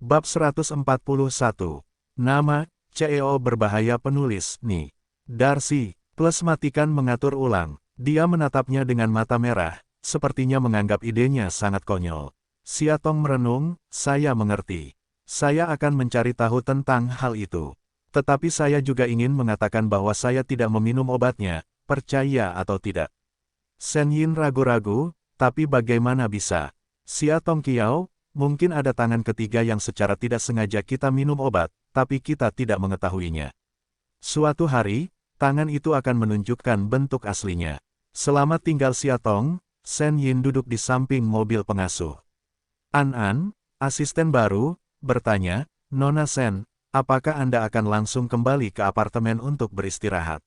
Bab 141. Nama, CEO berbahaya penulis, Ni. Darcy, plus matikan mengatur ulang. Dia menatapnya dengan mata merah, sepertinya menganggap idenya sangat konyol. Siatong merenung, saya mengerti. Saya akan mencari tahu tentang hal itu. Tetapi saya juga ingin mengatakan bahwa saya tidak meminum obatnya, percaya atau tidak. Sen Yin ragu-ragu, tapi bagaimana bisa? Siatong kiau, mungkin ada tangan ketiga yang secara tidak sengaja kita minum obat, tapi kita tidak mengetahuinya. Suatu hari, tangan itu akan menunjukkan bentuk aslinya. Selamat tinggal Siatong, Sen Yin duduk di samping mobil pengasuh. An, asisten baru, bertanya, Nona Sen, apakah Anda akan langsung kembali ke apartemen untuk beristirahat?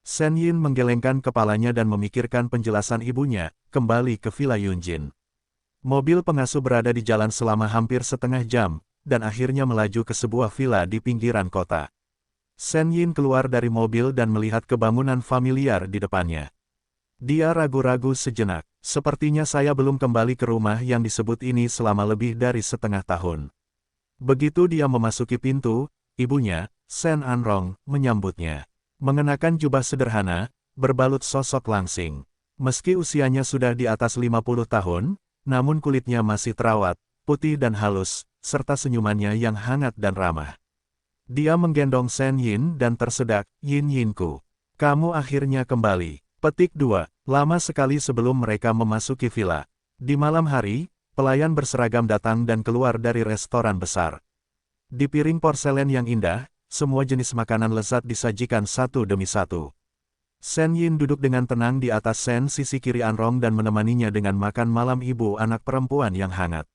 Sen Yin menggelengkan kepalanya dan memikirkan penjelasan ibunya, kembali ke Villa Yunjin. Mobil pengasuh berada di jalan selama hampir setengah jam, dan akhirnya melaju ke sebuah villa di pinggiran kota. Sen Yin keluar dari mobil dan melihat kebangunan familiar di depannya. Dia ragu-ragu sejenak, sepertinya saya belum kembali ke rumah yang disebut ini selama lebih dari setengah tahun. Begitu dia memasuki pintu, ibunya, Sen Anrong, menyambutnya. Mengenakan jubah sederhana, berbalut sosok langsing. Meski usianya sudah di atas 50 tahun, namun kulitnya masih terawat, putih dan halus, serta senyumannya yang hangat dan ramah. Dia menggendong Sen Yin dan tersedak, Yin Yinku. Kamu akhirnya kembali. Petik 2. Lama sekali sebelum mereka memasuki villa. Di malam hari, pelayan berseragam datang dan keluar dari restoran besar. Di piring porselen yang indah, semua jenis makanan lezat disajikan satu demi satu. Sen Yin duduk dengan tenang di atas sen sisi kiri Anrong dan menemaninya dengan makan malam ibu anak perempuan yang hangat.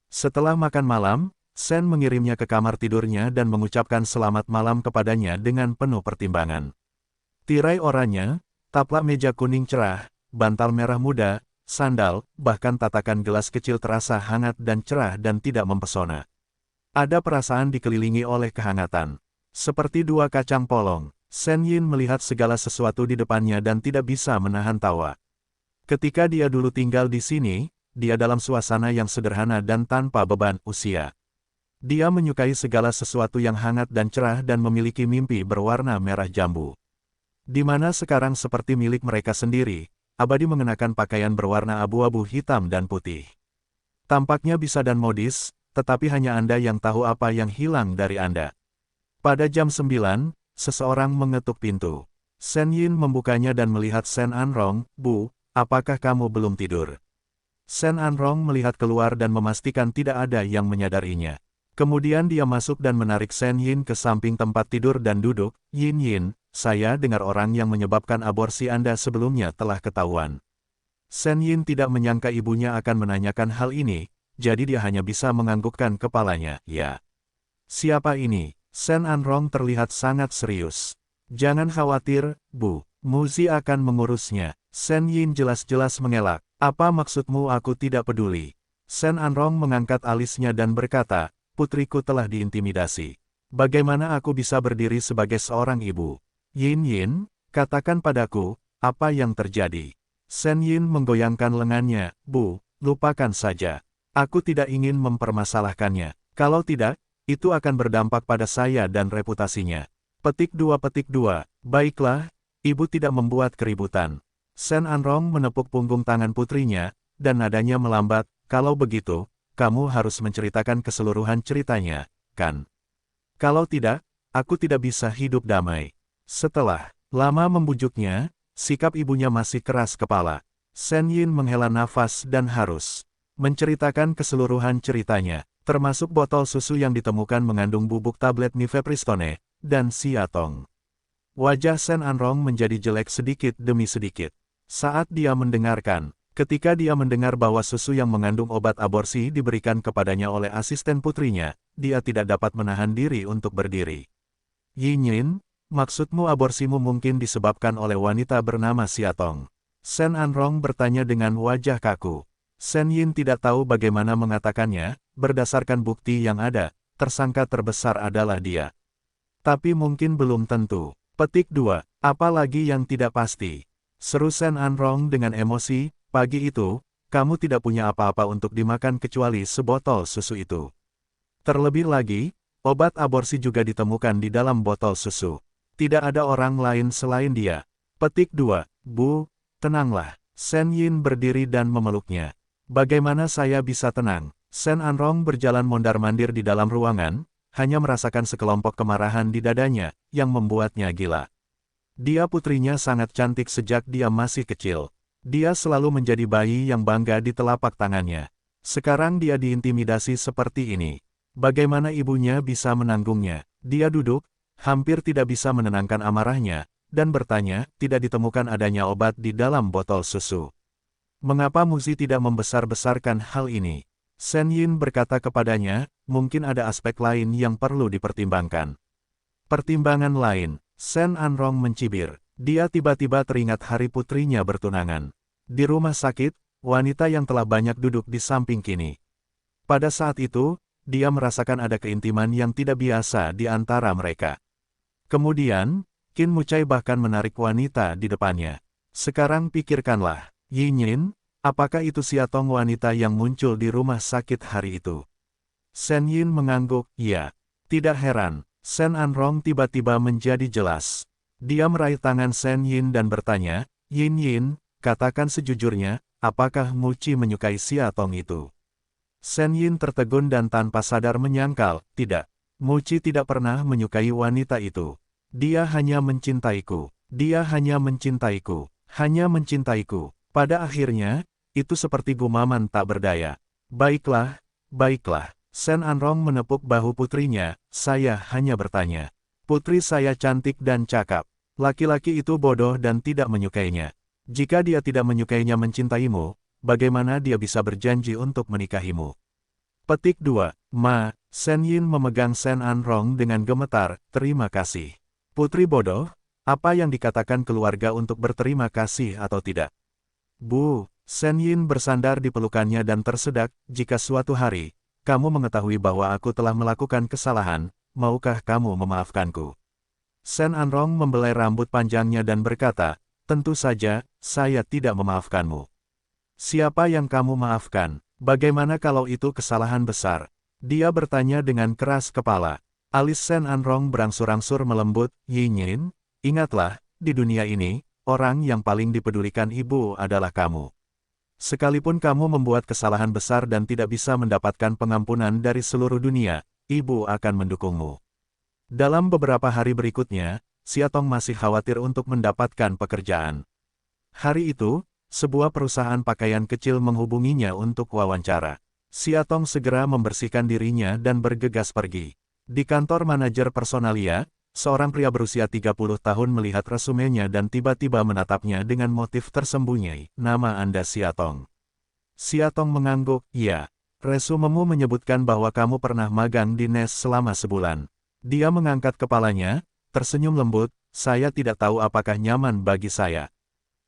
Setelah makan malam, Sen mengirimnya ke kamar tidurnya dan mengucapkan selamat malam kepadanya dengan penuh pertimbangan. Tirai oranye, taplak meja kuning cerah, bantal merah muda, sandal, bahkan tatakan gelas kecil terasa hangat dan cerah dan tidak mempesona. Ada perasaan dikelilingi oleh kehangatan. Seperti dua kacang polong. Sen Yin melihat segala sesuatu di depannya dan tidak bisa menahan tawa. Ketika dia dulu tinggal di sini, dia dalam suasana yang sederhana dan tanpa beban usia. Dia menyukai segala sesuatu yang hangat dan cerah dan memiliki mimpi berwarna merah jambu. Di mana sekarang seperti milik mereka sendiri, abadi mengenakan pakaian berwarna abu-abu hitam dan putih. Tampaknya bisa dan modis, tetapi hanya Anda yang tahu apa yang hilang dari Anda. Pada jam 9, seseorang mengetuk pintu. Sen Yin membukanya dan melihat Sen Anrong, Bu, apakah kamu belum tidur? Sen Anrong melihat keluar dan memastikan tidak ada yang menyadarinya. Kemudian dia masuk dan menarik Sen Yin ke samping tempat tidur dan duduk. Yin, saya dengar orang yang menyebabkan aborsi Anda sebelumnya telah ketahuan. Sen Yin tidak menyangka ibunya akan menanyakan hal ini, jadi dia hanya bisa menganggukkan kepalanya, ya. Siapa ini? Sen Anrong terlihat sangat serius. Jangan khawatir, Bu. Muzi akan mengurusnya. Sen Yin jelas-jelas mengelak. Apa maksudmu aku tidak peduli? Sen Anrong mengangkat alisnya dan berkata, putriku telah diintimidasi. Bagaimana aku bisa berdiri sebagai seorang ibu? Yin, katakan padaku, apa yang terjadi? Sen Yin menggoyangkan lengannya. Bu, lupakan saja. Aku tidak ingin mempermasalahkannya. Kalau tidak, itu akan berdampak pada saya dan reputasinya. Petik 2. Baiklah, ibu tidak membuat keributan. Sen Anrong menepuk punggung tangan putrinya, dan nadanya melambat, kalau begitu, kamu harus menceritakan keseluruhan ceritanya, kan? Kalau tidak, aku tidak bisa hidup damai. Setelah lama membujuknya, sikap ibunya masih keras kepala. Sen Yin menghela nafas dan harus menceritakan keseluruhan ceritanya, termasuk botol susu yang ditemukan mengandung bubuk tablet mifepristone, dan Siatong. Wajah Sen Anrong menjadi jelek sedikit demi sedikit. Saat dia mendengarkan, ketika dia mendengar bahwa susu yang mengandung obat aborsi diberikan kepadanya oleh asisten putrinya, dia tidak dapat menahan diri untuk berdiri. Yin, maksudmu aborsimu mungkin disebabkan oleh wanita bernama Siatong? Sen Anrong bertanya dengan wajah kaku. Sen Yin tidak tahu bagaimana mengatakannya, berdasarkan bukti yang ada, tersangka terbesar adalah dia. Tapi mungkin belum tentu. Petik 2. Apalagi yang tidak pasti. Seru Sen Anrong dengan emosi, pagi itu, kamu tidak punya apa-apa untuk dimakan kecuali sebotol susu itu. Terlebih lagi, obat aborsi juga ditemukan di dalam botol susu. Tidak ada orang lain selain dia. Petik 2. Bu, tenanglah. Shen Yin berdiri dan memeluknya. Bagaimana saya bisa tenang? Shen Anrong berjalan mondar-mandir di dalam ruangan, hanya merasakan sekelompok kemarahan di dadanya, yang membuatnya gila. Dia putrinya sangat cantik sejak dia masih kecil. Dia selalu menjadi bayi yang bangga di telapak tangannya. Sekarang dia diintimidasi seperti ini. Bagaimana ibunya bisa menanggungnya? Dia duduk, hampir tidak bisa menenangkan amarahnya, dan bertanya, tidak ditemukan adanya obat di dalam botol susu. Mengapa Muzi tidak membesar-besarkan hal ini? Shen Yin berkata kepadanya, mungkin ada aspek lain yang perlu dipertimbangkan. Pertimbangan lain, Shen Anrong mencibir. Dia tiba-tiba teringat hari putrinya bertunangan. Di rumah sakit, wanita yang telah banyak duduk di samping kini. Pada saat itu, dia merasakan ada keintiman yang tidak biasa di antara mereka. Kemudian, Qin Mucai bahkan menarik wanita di depannya. Sekarang pikirkanlah, Yin Yin, apakah itu Siatong wanita yang muncul di rumah sakit hari itu? Shen Yin mengangguk, ya. Tidak heran, Shen Anrong tiba-tiba menjadi jelas. Dia meraih tangan Shen Yin dan bertanya, Yin Yin, katakan sejujurnya, apakah Muci menyukai Siatong itu? Shen Yin tertegun dan tanpa sadar menyangkal, tidak. Muci tidak pernah menyukai wanita itu. Dia hanya mencintaiku. Dia hanya mencintaiku. Hanya mencintaiku. Pada akhirnya, itu seperti gumaman tak berdaya. Baiklah, baiklah. Shen Anrong menepuk bahu putrinya, saya hanya bertanya. Putri saya cantik dan cakap. Laki-laki itu bodoh dan tidak menyukainya. Jika dia tidak menyukainya mencintaimu, bagaimana dia bisa berjanji untuk menikahimu? Petik 2. Ma, Shen Yin memegang Shen Anrong dengan gemetar, terima kasih. Putri bodoh, apa yang dikatakan keluarga untuk berterima kasih atau tidak? Bu, Shen Yin bersandar di pelukannya dan tersedak, jika suatu hari, kamu mengetahui bahwa aku telah melakukan kesalahan, maukah kamu memaafkanku? Shen Anrong membelai rambut panjangnya dan berkata, tentu saja, saya tidak memaafkanmu. Siapa yang kamu maafkan? Bagaimana kalau itu kesalahan besar? Dia bertanya dengan keras kepala. Alis Shen Anrong berangsur-angsur melembut, Yin Yin, ingatlah, di dunia ini, orang yang paling dipedulikan ibu adalah kamu. Sekalipun kamu membuat kesalahan besar dan tidak bisa mendapatkan pengampunan dari seluruh dunia, ibu akan mendukungmu. Dalam beberapa hari berikutnya, Siatong masih khawatir untuk mendapatkan pekerjaan. Hari itu, sebuah perusahaan pakaian kecil menghubunginya untuk wawancara. Siatong segera membersihkan dirinya dan bergegas pergi. Di kantor manajer personalia, seorang pria berusia 30 tahun melihat resumenya dan tiba-tiba menatapnya dengan motif tersembunyi, nama Anda Siatong. Siatong mengangguk, ya. Resumemu menyebutkan bahwa kamu pernah magang di NES selama sebulan. Dia mengangkat kepalanya, tersenyum lembut, saya tidak tahu apakah nyaman bagi saya.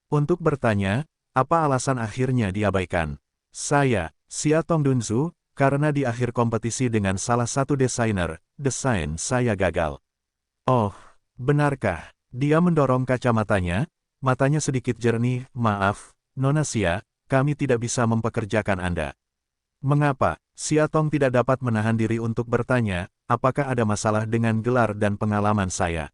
Untuk bertanya, apa alasan akhirnya diabaikan? Saya, Siatong Dunzu, karena di akhir kompetisi dengan salah satu desainer, desain saya gagal. Oh, benarkah? Dia mendorong kacamatanya, matanya sedikit jernih, maaf, Nona Xia, kami tidak bisa mempekerjakan Anda. Mengapa? Siatong tidak dapat menahan diri untuk bertanya, apakah ada masalah dengan gelar dan pengalaman saya?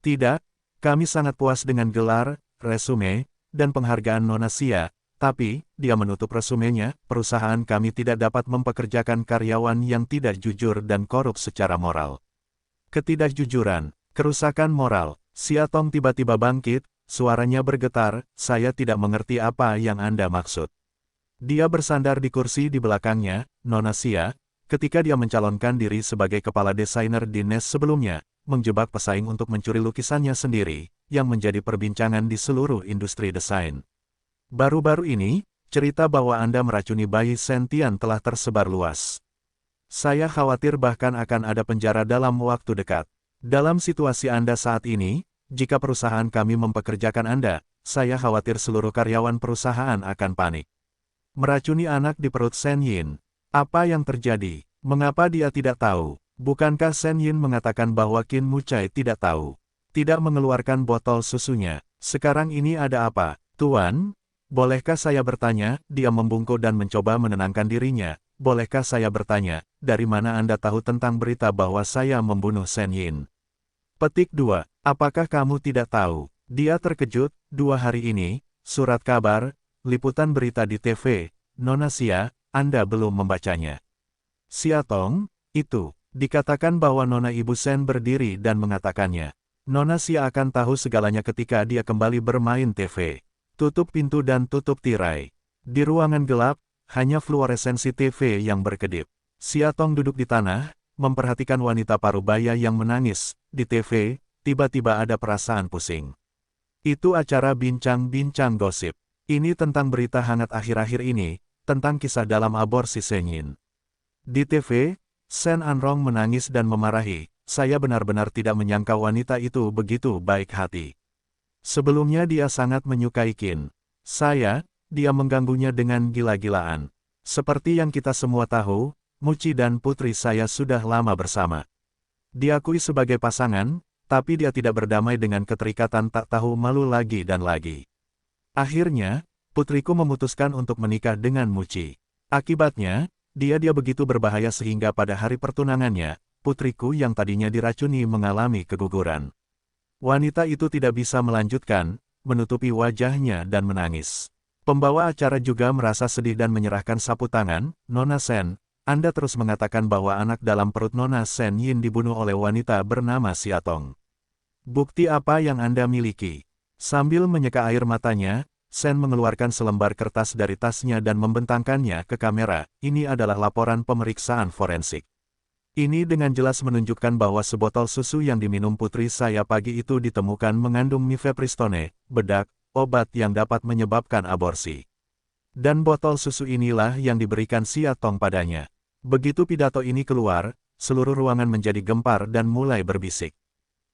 Tidak, kami sangat puas dengan gelar, resume, dan penghargaan Nona Xia, tapi, dia menutup resumenya, perusahaan kami tidak dapat mempekerjakan karyawan yang tidak jujur dan korup secara moral. Ketidakjujuran, kerusakan moral. Siatong tiba-tiba bangkit, suaranya bergetar, saya tidak mengerti apa yang Anda maksud. Dia bersandar di kursi di belakangnya, Nona Xia, ketika dia mencalonkan diri sebagai kepala desainer di NES sebelumnya, menjebak pesaing untuk mencuri lukisannya sendiri, yang menjadi perbincangan di seluruh industri desain. Baru-baru ini, cerita bahwa Anda meracuni bayi sentian telah tersebar luas. Saya khawatir bahkan akan ada penjara dalam waktu dekat. Dalam situasi Anda saat ini, jika perusahaan kami mempekerjakan Anda, saya khawatir seluruh karyawan perusahaan akan panik. Meracuni anak di perut Shen Yin. Apa yang terjadi? Mengapa dia tidak tahu? Bukankah Shen Yin mengatakan bahwa Qin Mucai tidak tahu? Tidak mengeluarkan botol susunya. Sekarang ini ada apa? Tuan, bolehkah saya bertanya? Dia membungkuk dan mencoba menenangkan dirinya. Bolehkah saya bertanya, dari mana Anda tahu tentang berita bahwa saya membunuh Shen Yin? Petik 2. Apakah kamu tidak tahu? Dia terkejut, 2 hari ini, surat kabar, liputan berita di TV, Nona Xia, Anda belum membacanya. Xia Tong, itu, dikatakan bahwa Nona Ibu Shen berdiri dan mengatakannya. Nona Xia akan tahu segalanya ketika dia kembali bermain TV. Tutup pintu dan tutup tirai. Di ruangan gelap, hanya fluoresensi TV yang berkedip. Xia Tong duduk di tanah, memperhatikan wanita parubaya yang menangis. Di TV, tiba-tiba ada perasaan pusing. Itu acara bincang-bincang gosip. Ini tentang berita hangat akhir-akhir ini, tentang kisah dalam aborsi Shen Yin. Di TV, Shen Anrong menangis dan memarahi, saya benar-benar tidak menyangka wanita itu begitu baik hati. Sebelumnya dia sangat menyukai Qin. Dia mengganggunya dengan gila-gilaan. Seperti yang kita semua tahu, Muci dan putri saya sudah lama bersama. Diakui sebagai pasangan, tapi dia tidak berdamai dengan keterikatan tak tahu malu lagi dan lagi. Akhirnya, putriku memutuskan untuk menikah dengan Muci. Akibatnya, dia begitu berbahaya sehingga pada hari pertunangannya, putriku yang tadinya diracuni mengalami keguguran. Wanita itu tidak bisa melanjutkan, menutupi wajahnya dan menangis. Pembawa acara juga merasa sedih dan menyerahkan sapu tangan. Nona Shen, Anda terus mengatakan bahwa anak dalam perut Nona Shen Yin dibunuh oleh wanita bernama Xia Tong. Bukti apa yang Anda miliki? Sambil menyeka air matanya, Shen mengeluarkan selembar kertas dari tasnya dan membentangkannya ke kamera. Ini adalah laporan pemeriksaan forensik. Ini dengan jelas menunjukkan bahwa sebotol susu yang diminum putri saya pagi itu ditemukan mengandung mifepristone, bedak, obat yang dapat menyebabkan aborsi. Dan botol susu inilah yang diberikan Xia Tong padanya. Begitu pidato ini keluar, seluruh ruangan menjadi gempar dan mulai berbisik.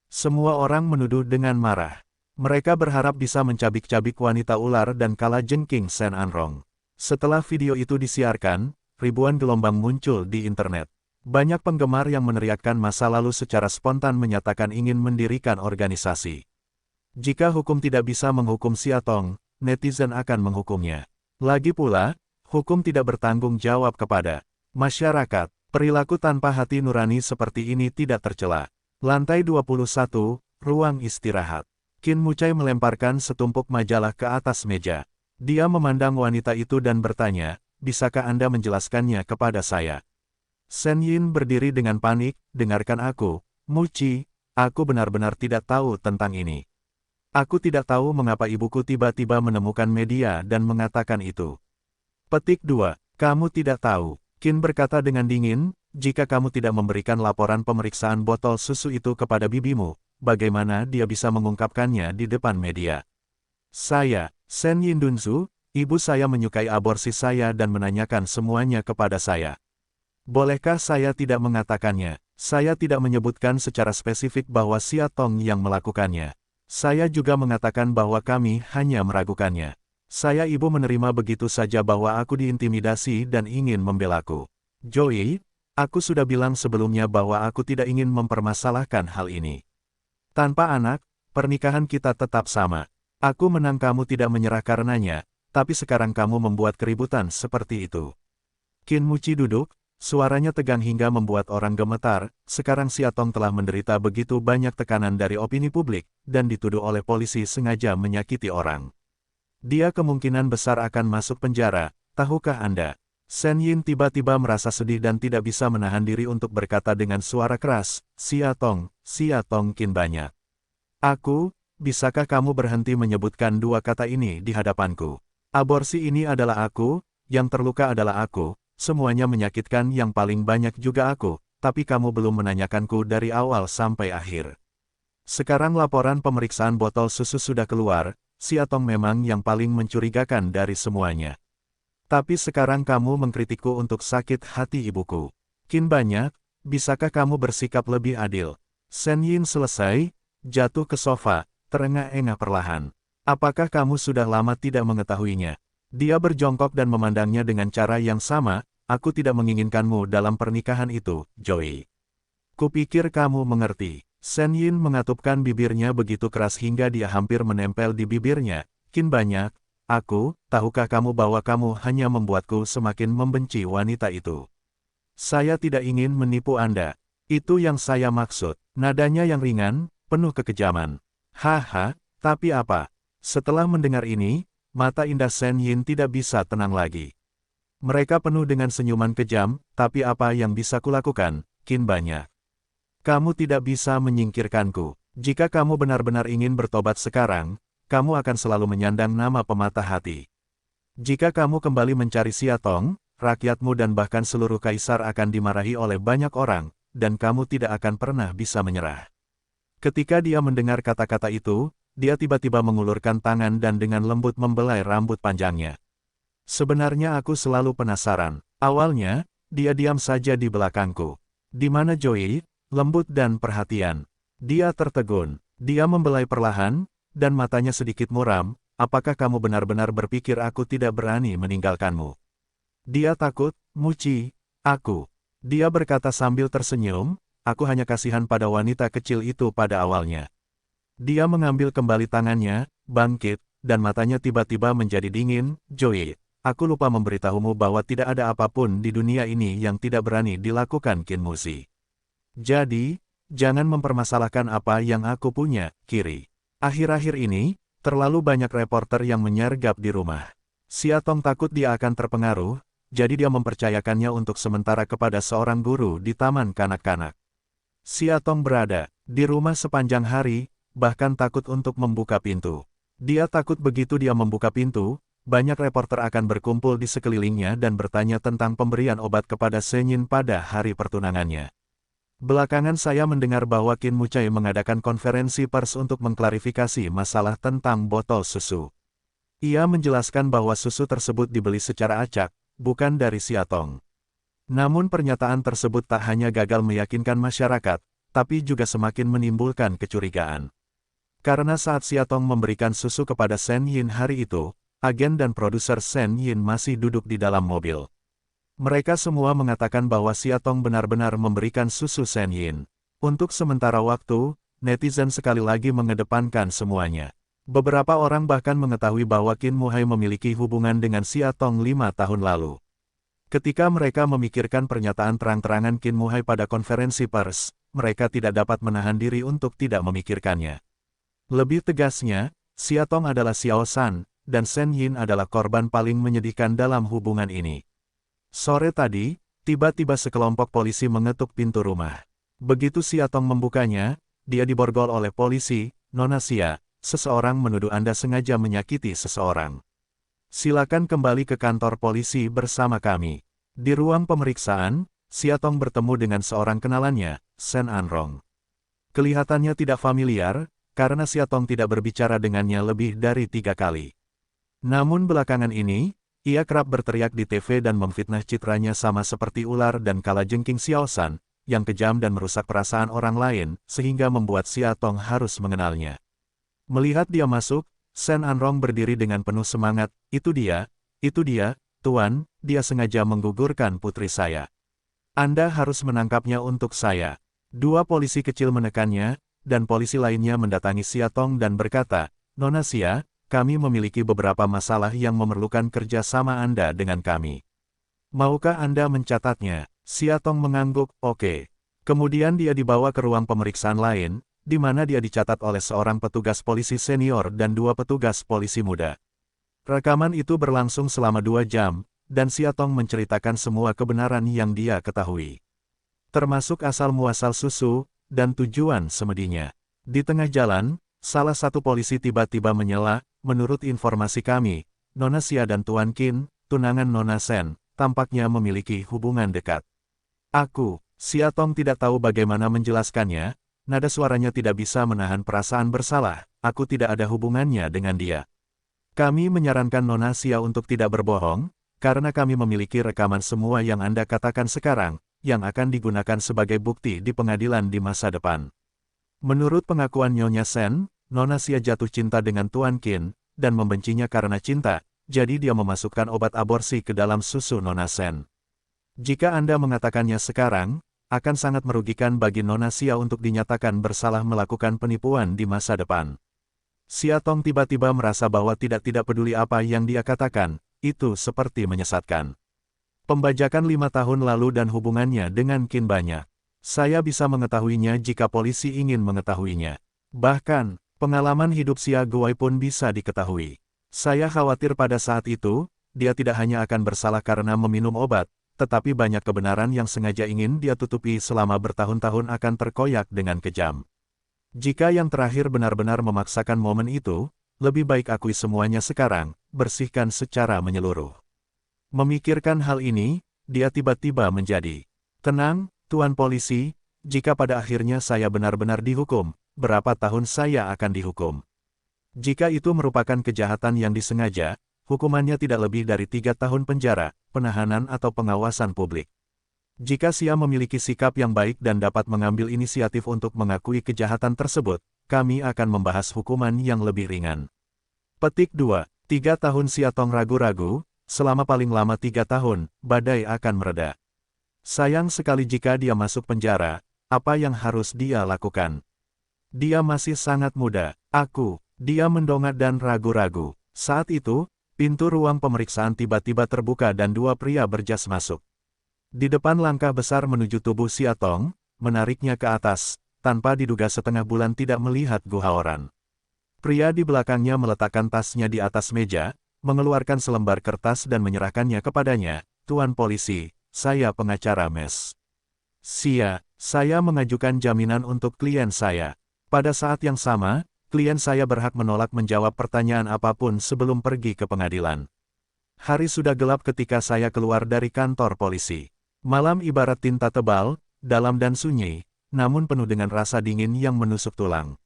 Semua orang menuduh dengan marah. Mereka berharap bisa mencabik-cabik wanita ular dan kala jengking Shen Anrong. Setelah video itu disiarkan, ribuan gelombang muncul di internet. Banyak penggemar yang meneriakkan masa lalu secara spontan menyatakan ingin mendirikan organisasi. Jika hukum tidak bisa menghukum Xia Tong, netizen akan menghukumnya. Lagi pula, hukum tidak bertanggung jawab kepada masyarakat. Perilaku tanpa hati nurani seperti ini tidak tercela. Lantai 21, ruang istirahat. Qin Mucai melemparkan setumpuk majalah ke atas meja. Dia memandang wanita itu dan bertanya, bisakah Anda menjelaskannya kepada saya? Shen Yin berdiri dengan panik, dengarkan aku, Muci, aku benar-benar tidak tahu tentang ini. Aku tidak tahu mengapa ibuku tiba-tiba menemukan media dan mengatakan itu. Petik 2, kamu tidak tahu. Qin berkata dengan dingin, jika kamu tidak memberikan laporan pemeriksaan botol susu itu kepada bibimu, bagaimana dia bisa mengungkapkannya di depan media? Saya, Shen Yin Dunzu, ibu saya menyukai aborsi saya dan menanyakan semuanya kepada saya. Bolehkah saya tidak mengatakannya? Saya tidak menyebutkan secara spesifik bahwa Xia Tong yang melakukannya. Saya juga mengatakan bahwa kami hanya meragukannya. Saya ibu menerima begitu saja bahwa aku diintimidasi dan ingin membelaku. Joey, aku sudah bilang sebelumnya bahwa aku tidak ingin mempermasalahkan hal ini. Tanpa anak, pernikahan kita tetap sama. Aku menang kamu tidak menyerah karenanya, tapi sekarang kamu membuat keributan seperti itu. Qin Muci duduk, suaranya tegang hingga membuat orang gemetar. Sekarang Xia Tong telah menderita begitu banyak tekanan dari opini publik, dan dituduh oleh polisi sengaja menyakiti orang. Dia kemungkinan besar akan masuk penjara, tahukah Anda? Shen Yin tiba-tiba merasa sedih dan tidak bisa menahan diri untuk berkata dengan suara keras, Xia Tong Qin banyak. Bisakah kamu berhenti menyebutkan dua kata ini di hadapanku? Aborsi ini adalah aku, yang terluka adalah aku, semuanya menyakitkan yang paling banyak juga aku, tapi kamu belum menanyakanku dari awal sampai akhir. Sekarang laporan pemeriksaan botol susu sudah keluar, Xia Tong memang yang paling mencurigakan dari semuanya. Tapi sekarang kamu mengkritikku untuk sakit hati ibuku. Qin banyak, bisakah kamu bersikap lebih adil? Shen Yin selesai, jatuh ke sofa, terengah-engah perlahan. Apakah kamu sudah lama tidak mengetahuinya? Dia berjongkok dan memandangnya dengan cara yang sama, aku tidak menginginkanmu dalam pernikahan itu, Joey. Kupikir kamu mengerti. Shen Yin mengatupkan bibirnya begitu keras hingga dia hampir menempel di bibirnya. Qin banyak, tahukah kamu bahwa kamu hanya membuatku semakin membenci wanita itu? Saya tidak ingin menipu Anda. Itu yang saya maksud. Nadanya yang ringan, penuh kekejaman. Haha, tapi apa? Setelah mendengar ini, mata indah Shen Yin tidak bisa tenang lagi. Mereka penuh dengan senyuman kejam, tapi apa yang bisa kulakukan, Qin banyak. Kamu tidak bisa menyingkirkanku. Jika kamu benar-benar ingin bertobat sekarang, kamu akan selalu menyandang nama pematah hati. Jika kamu kembali mencari Xiatong, rakyatmu dan bahkan seluruh kaisar akan dimarahi oleh banyak orang, dan kamu tidak akan pernah bisa menyerah. Ketika dia mendengar kata-kata itu, dia tiba-tiba mengulurkan tangan dan dengan lembut membelai rambut panjangnya. Sebenarnya aku selalu penasaran. Awalnya, dia diam saja di belakangku. Di mana Joey? Lembut dan perhatian. Dia tertegun. Dia membelai perlahan, dan matanya sedikit muram. Apakah kamu benar-benar berpikir aku tidak berani meninggalkanmu? Dia takut, Muci, aku. Dia berkata sambil tersenyum, aku hanya kasihan pada wanita kecil itu pada awalnya. Dia mengambil kembali tangannya, bangkit, dan matanya tiba-tiba menjadi dingin. Joey, aku lupa memberitahumu bahwa tidak ada apapun di dunia ini yang tidak berani dilakukan Qin Muzi. Jadi, jangan mempermasalahkan apa yang aku punya, Kiri. Akhir-akhir ini, terlalu banyak reporter yang menyergap di rumah. Xiatong takut dia akan terpengaruh, jadi dia mempercayakannya untuk sementara kepada seorang guru di taman kanak-kanak. Xiatong berada di rumah sepanjang hari, bahkan takut untuk membuka pintu. Dia takut begitu dia membuka pintu, banyak reporter akan berkumpul di sekelilingnya dan bertanya tentang pemberian obat kepada Shen Yin pada hari pertunangannya. Belakangan saya mendengar bahwa Qin Mucai mengadakan konferensi pers untuk mengklarifikasi masalah tentang botol susu. Ia menjelaskan bahwa susu tersebut dibeli secara acak, bukan dari Xiatong. Namun pernyataan tersebut tak hanya gagal meyakinkan masyarakat, tapi juga semakin menimbulkan kecurigaan. Karena saat Xiatong memberikan susu kepada Shen Yin hari itu, agen dan produser Shen Yin masih duduk di dalam mobil. Mereka semua mengatakan bahwa Xiatong benar-benar memberikan susu Shen Yin. Untuk sementara waktu, netizen sekali lagi mengedepankan semuanya. Beberapa orang bahkan mengetahui bahwa Qin Muhai memiliki hubungan dengan Xiatong 5 tahun lalu. Ketika mereka memikirkan pernyataan terang-terangan Qin Muhai pada konferensi pers, mereka tidak dapat menahan diri untuk tidak memikirkannya. Lebih tegasnya, Xiatong adalah Xiao San, dan Shen Yin adalah korban paling menyedihkan dalam hubungan ini. Sore tadi, tiba-tiba sekelompok polisi mengetuk pintu rumah. Begitu Xiatong membukanya, dia diborgol oleh polisi. Nona Xia, seseorang menuduh Anda sengaja menyakiti seseorang. Silakan kembali ke kantor polisi bersama kami. Di ruang pemeriksaan, Xiatong bertemu dengan seorang kenalannya, Shen Anrong. Kelihatannya tidak familiar, karena Xiatong tidak berbicara dengannya lebih dari 3 kali. Namun belakangan ini, ia kerap berteriak di TV dan memfitnah citranya sama seperti ular dan kalajengking Xiao San, yang kejam dan merusak perasaan orang lain, sehingga membuat Xiatong harus mengenalnya. Melihat dia masuk, Shen Anrong berdiri dengan penuh semangat. Itu dia, Tuan, dia sengaja menggugurkan putri saya. Anda harus menangkapnya untuk saya. 2 polisi kecil menekannya, dan polisi lainnya mendatangi Xiatong dan berkata, Nona Xia, kami memiliki beberapa masalah yang memerlukan kerjasama Anda dengan kami. Maukah Anda mencatatnya? Xiatong mengangguk, oke. Kemudian dia dibawa ke ruang pemeriksaan lain, di mana dia dicatat oleh seorang petugas polisi senior dan 2 petugas polisi muda. Rekaman itu berlangsung selama 2 jam, dan Xiatong menceritakan semua kebenaran yang dia ketahui. Termasuk asal-muasal susu, dan tujuan semedinya. Di tengah jalan, salah satu polisi tiba-tiba menyela, menurut informasi kami, Nona Xia dan Tuan Qin, tunangan Nona Shen, tampaknya memiliki hubungan dekat. Xiatong tidak tahu bagaimana menjelaskannya, nada suaranya tidak bisa menahan perasaan bersalah, aku tidak ada hubungannya dengan dia. Kami menyarankan Nona Xia untuk tidak berbohong, karena kami memiliki rekaman semua yang Anda katakan sekarang, yang akan digunakan sebagai bukti di pengadilan di masa depan. Menurut pengakuan Nyonya Shen, Nona Xia jatuh cinta dengan Tuan Qin, dan membencinya karena cinta, jadi dia memasukkan obat aborsi ke dalam susu Nona Shen. Jika Anda mengatakannya sekarang, akan sangat merugikan bagi Nona Xia untuk dinyatakan bersalah melakukan penipuan di masa depan. Xiatong tiba-tiba merasa bahwa tidak peduli apa yang dia katakan, itu seperti menyesatkan. Pembajakan 5 tahun lalu dan hubungannya dengan Qin banyak. Saya bisa mengetahuinya jika polisi ingin mengetahuinya. Bahkan, pengalaman hidup Xia Guai pun bisa diketahui. Saya khawatir pada saat itu, dia tidak hanya akan bersalah karena meminum obat, tetapi banyak kebenaran yang sengaja ingin dia tutupi selama bertahun-tahun akan terkoyak dengan kejam. Jika yang terakhir benar-benar memaksakan momen itu, lebih baik akui semuanya sekarang, bersihkan secara menyeluruh. Memikirkan hal ini, dia tiba-tiba menjadi tenang, Tuan Polisi, jika pada akhirnya saya benar-benar dihukum, berapa tahun saya akan dihukum? Jika itu merupakan kejahatan yang disengaja, hukumannya tidak lebih dari 3 tahun penjara, penahanan atau pengawasan publik. Jika Xia memiliki sikap yang baik dan dapat mengambil inisiatif untuk mengakui kejahatan tersebut, kami akan membahas hukuman yang lebih ringan. Petik 2. 3 tahun Xia Tong ragu-ragu, selama paling lama 3 tahun, badai akan mereda. Sayang sekali jika dia masuk penjara, apa yang harus dia lakukan? Dia masih sangat muda, dia mendongak dan ragu-ragu. Saat itu, pintu ruang pemeriksaan tiba-tiba terbuka dan 2 pria berjas masuk. Di depan langkah besar menuju tubuh Xia Tong, menariknya ke atas, tanpa diduga setengah bulan tidak melihat Gu Haoran. Pria di belakangnya meletakkan tasnya di atas meja, mengeluarkan selembar kertas dan menyerahkannya kepadanya. Tuan Polisi, saya pengacara Mes. Xia, saya mengajukan jaminan untuk klien saya. Pada saat yang sama, klien saya berhak menolak menjawab pertanyaan apapun sebelum pergi ke pengadilan. Hari sudah gelap ketika saya keluar dari kantor polisi. Malam ibarat tinta tebal, dalam dan sunyi, namun penuh dengan rasa dingin yang menusuk tulang.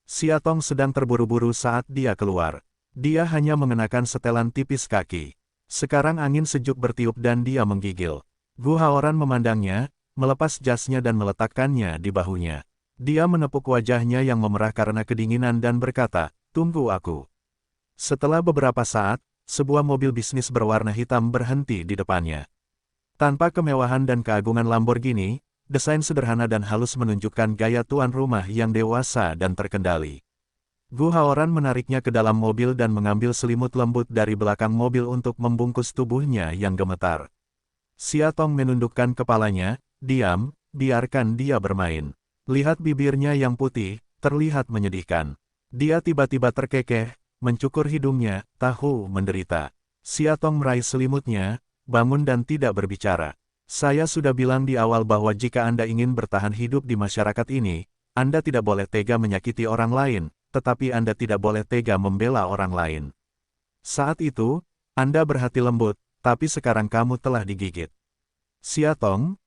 Xia Tong sedang terburu-buru saat dia keluar. Dia hanya mengenakan setelan tipis kaki. Sekarang angin sejuk bertiup dan dia menggigil. Gu Haoran memandangnya, melepas jasnya dan meletakkannya di bahunya. Dia menepuk wajahnya yang memerah karena kedinginan dan berkata, "Tunggu aku." Setelah beberapa saat, sebuah mobil bisnis berwarna hitam berhenti di depannya. Tanpa kemewahan dan keagungan Lamborghini, desain sederhana dan halus menunjukkan gaya tuan rumah yang dewasa dan terkendali. Gu Haoran menariknya ke dalam mobil dan mengambil selimut lembut dari belakang mobil untuk membungkus tubuhnya yang gemetar. Xia Tong menundukkan kepalanya, "Diam, biarkan dia bermain." Lihat bibirnya yang putih, terlihat menyedihkan. Dia tiba-tiba terkekeh, mencukur hidungnya, tahu menderita. Xia Tong meraih selimutnya, bangun dan tidak berbicara. "Saya sudah bilang di awal bahwa jika Anda ingin bertahan hidup di masyarakat ini, Anda tidak boleh tega menyakiti orang lain, tetapi Anda tidak boleh tega membela orang lain. Saat itu, Anda berhati lembut, tapi sekarang kamu telah digigit." Xia Tong,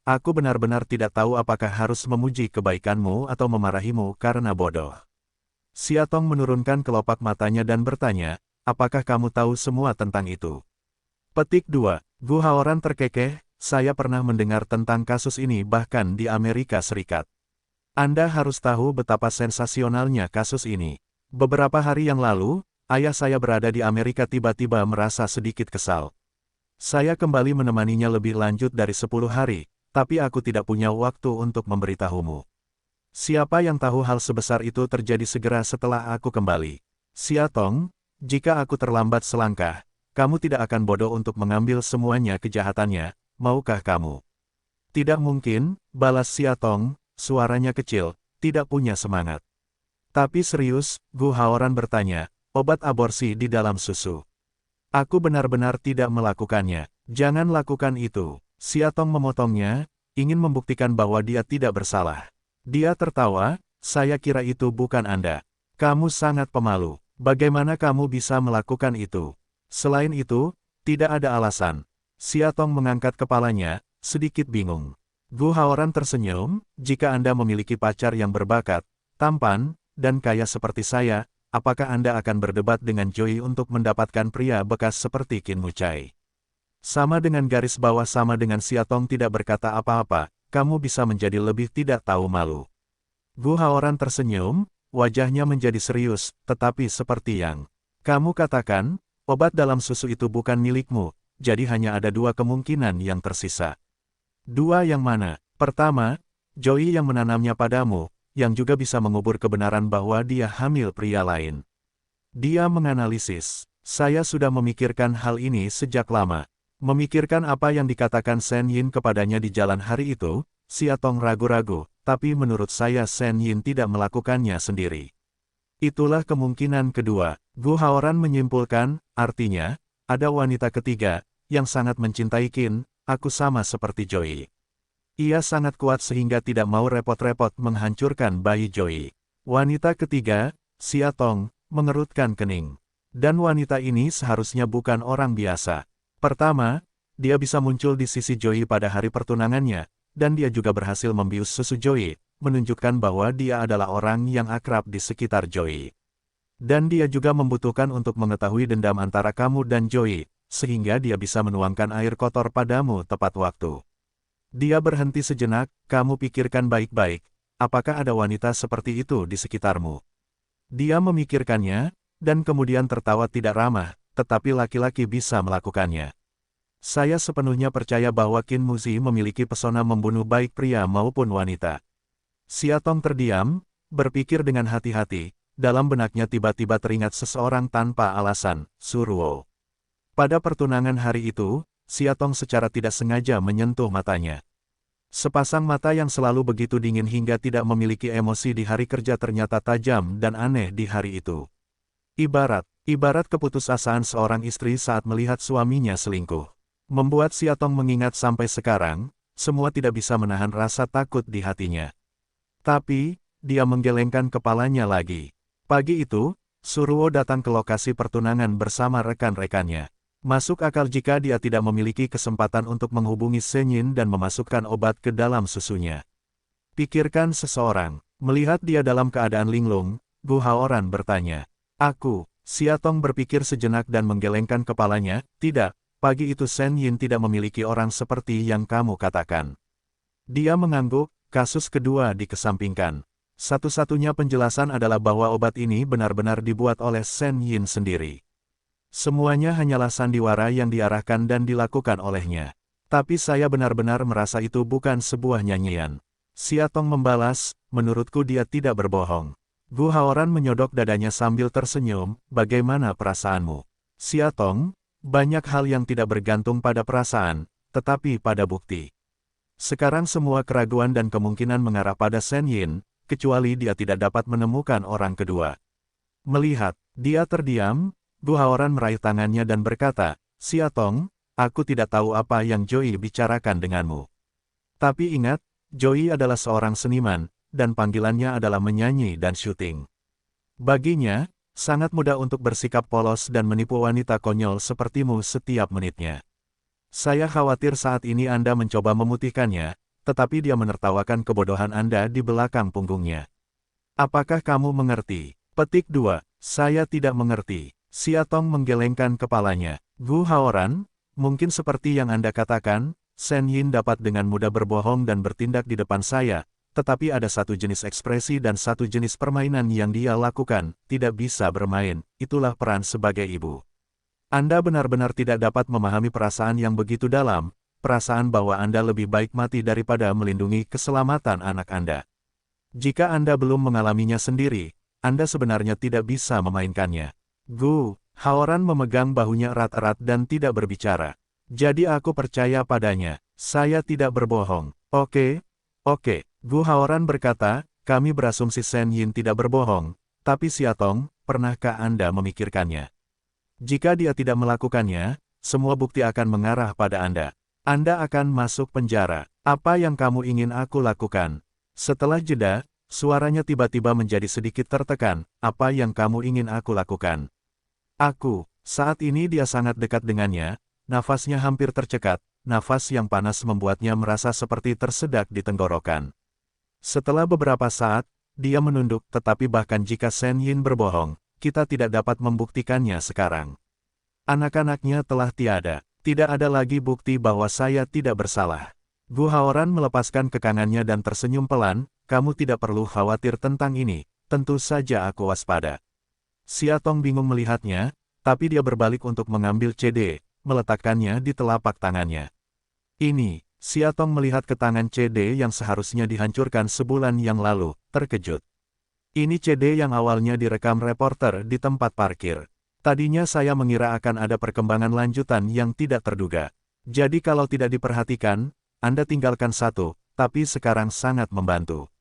aku benar-benar tidak tahu apakah harus memuji kebaikanmu atau memarahimu karena bodoh. Xia Tong menurunkan kelopak matanya dan bertanya, "Apakah kamu tahu semua tentang itu?" Petik 2. Gu Haoran terkekeh, "Saya pernah mendengar tentang kasus ini bahkan di Amerika Serikat. Anda harus tahu betapa sensasionalnya kasus ini. Beberapa hari yang lalu, ayah saya berada di Amerika tiba-tiba merasa sedikit kesal. Saya kembali menemaninya lebih lanjut dari 10 hari, tapi aku tidak punya waktu untuk memberitahumu. Siapa yang tahu hal sebesar itu terjadi segera setelah aku kembali. Xia Tong, jika aku terlambat selangkah, kamu tidak akan bodoh untuk mengambil semuanya kejahatannya, maukah kamu?" "Tidak mungkin," balas Xia Tong, suaranya kecil, tidak punya semangat. "Tapi serius," Gu Haoran bertanya, "obat aborsi di dalam susu. Aku benar-benar tidak melakukannya. Jangan lakukan itu." Xia Tong memotongnya, ingin membuktikan bahwa dia tidak bersalah. Dia tertawa, "Saya kira itu bukan Anda. Kamu sangat pemalu. Bagaimana kamu bisa melakukan itu? Selain itu, tidak ada alasan." Xia Tong mengangkat kepalanya, sedikit bingung. Gu Haoran tersenyum, "Jika Anda memiliki pacar yang berbakat, tampan, dan kaya seperti saya, apakah Anda akan berdebat dengan Joey untuk mendapatkan pria bekas seperti Qin Mucai?" Sama dengan garis bawah sama dengan Xia Tong tidak berkata apa-apa, "Kamu bisa menjadi lebih tidak tahu malu." Gu Haoran tersenyum, wajahnya menjadi serius, "Tetapi seperti yang kamu katakan, obat dalam susu itu bukan milikmu, jadi hanya ada 2 kemungkinan yang tersisa." "2 yang mana?" "Pertama, Joey yang menanamnya padamu, yang juga bisa mengubur kebenaran bahwa dia hamil pria lain." Dia menganalisis, "Saya sudah memikirkan hal ini sejak lama. Memikirkan apa yang dikatakan Shen Yin kepadanya di jalan hari itu, Xia Tong ragu-ragu, tapi menurut saya Shen Yin tidak melakukannya sendiri. Itulah kemungkinan kedua. Gu Haoran menyimpulkan, artinya, ada wanita ketiga, yang sangat mencintai Qin, aku sama seperti Joey. Ia sangat kuat sehingga tidak mau repot-repot menghancurkan bayi Joey. Wanita ketiga, Xia Tong, mengerutkan kening. Dan wanita ini seharusnya bukan orang biasa. Pertama, dia bisa muncul di sisi Joey pada hari pertunangannya, dan dia juga berhasil membius susu Joey, menunjukkan bahwa dia adalah orang yang akrab di sekitar Joey. Dan dia juga membutuhkan untuk mengetahui dendam antara kamu dan Joey, sehingga dia bisa menuangkan air kotor padamu tepat waktu. Dia berhenti sejenak, kamu pikirkan baik-baik, apakah ada wanita seperti itu di sekitarmu? Dia memikirkannya, dan kemudian tertawa tidak ramah, tetapi laki-laki bisa melakukannya. Saya sepenuhnya percaya bahwa Qin Muzi memiliki pesona membunuh baik pria maupun wanita. Xia Tong terdiam, berpikir dengan hati-hati, dalam benaknya tiba-tiba teringat seseorang tanpa alasan, Su Ruo. Pada pertunangan hari itu, Xia Tong secara tidak sengaja menyentuh matanya. Sepasang mata yang selalu begitu dingin hingga tidak memiliki emosi di hari kerja ternyata tajam dan aneh di hari itu. Ibarat keputusasaan seorang istri saat melihat suaminya selingkuh. Membuat Xia Tong mengingat sampai sekarang, semua tidak bisa menahan rasa takut di hatinya. Tapi, dia menggelengkan kepalanya lagi. Pagi itu, Su Ruo datang ke lokasi pertunangan bersama rekan-rekannya. Masuk akal jika dia tidak memiliki kesempatan untuk menghubungi Shen Yin dan memasukkan obat ke dalam susunya. Pikirkan seseorang, melihat dia dalam keadaan linglung, Gu Haoran bertanya. Aku, Xia Tong berpikir sejenak dan menggelengkan kepalanya, tidak, pagi itu Shen Yin tidak memiliki orang seperti yang kamu katakan. Dia mengangguk, kasus kedua dikesampingkan. Satu-satunya penjelasan adalah bahwa obat ini benar-benar dibuat oleh Shen Yin sendiri. Semuanya hanyalah sandiwara yang diarahkan dan dilakukan olehnya. Tapi saya benar-benar merasa itu bukan sebuah nyanyian. Xia Tong membalas, menurutku dia tidak berbohong. Gu Haoran menyodok dadanya sambil tersenyum, bagaimana perasaanmu? Xia Tong, banyak hal yang tidak bergantung pada perasaan, tetapi pada bukti. Sekarang semua keraguan dan kemungkinan mengarah pada Shen Yin, kecuali dia tidak dapat menemukan orang kedua. Melihat, dia terdiam, Gu Haoran meraih tangannya dan berkata, Xia Tong, aku tidak tahu apa yang Joey bicarakan denganmu. Tapi ingat, Joey adalah seorang seniman, dan panggilannya adalah menyanyi dan syuting. Baginya, sangat mudah untuk bersikap polos dan menipu wanita konyol sepertimu setiap menitnya. Saya khawatir saat ini Anda mencoba memutihkannya, tetapi dia menertawakan kebodohan Anda di belakang punggungnya. Apakah kamu mengerti? Petik 2. Saya tidak mengerti. Xia Tong menggelengkan kepalanya. Gu Haoran, mungkin seperti yang Anda katakan, Shen Yin dapat dengan mudah berbohong dan bertindak di depan saya, tetapi ada satu jenis ekspresi dan satu jenis permainan yang dia lakukan, tidak bisa bermain, itulah peran sebagai ibu. Anda benar-benar tidak dapat memahami perasaan yang begitu dalam, perasaan bahwa Anda lebih baik mati daripada melindungi keselamatan anak Anda. Jika Anda belum mengalaminya sendiri, Anda sebenarnya tidak bisa memainkannya. Gu Haoran memegang bahunya erat-erat dan tidak berbicara. Jadi aku percaya padanya, saya tidak berbohong. Oke. Gu Haoran berkata, kami berasumsi Shen Yin tidak berbohong, tapi Xia Tong, pernahkah Anda memikirkannya? Jika dia tidak melakukannya, semua bukti akan mengarah pada Anda. Anda akan masuk penjara. Apa yang kamu ingin aku lakukan? Setelah jeda, suaranya tiba-tiba menjadi sedikit tertekan. Apa yang kamu ingin aku lakukan? Saat ini dia sangat dekat dengannya, nafasnya hampir tercekat, nafas yang panas membuatnya merasa seperti tersedak di tenggorokan. Setelah beberapa saat, dia menunduk, tetapi bahkan jika Shen Yin berbohong, kita tidak dapat membuktikannya sekarang. Anak-anaknya telah tiada. Tidak ada lagi bukti bahwa saya tidak bersalah. Gu Haoran melepaskan kekangannya dan tersenyum pelan, kamu tidak perlu khawatir tentang ini, tentu saja aku waspada. Xia Tong bingung melihatnya, tapi dia berbalik untuk mengambil CD, meletakkannya di telapak tangannya. Ini, Xia Tong melihat ke tangan CD yang seharusnya dihancurkan sebulan yang lalu, terkejut. Ini CD yang awalnya direkam reporter di tempat parkir. Tadinya saya mengira akan ada perkembangan lanjutan yang tidak terduga. Jadi kalau tidak diperhatikan, Anda tinggalkan satu, tapi sekarang sangat membantu.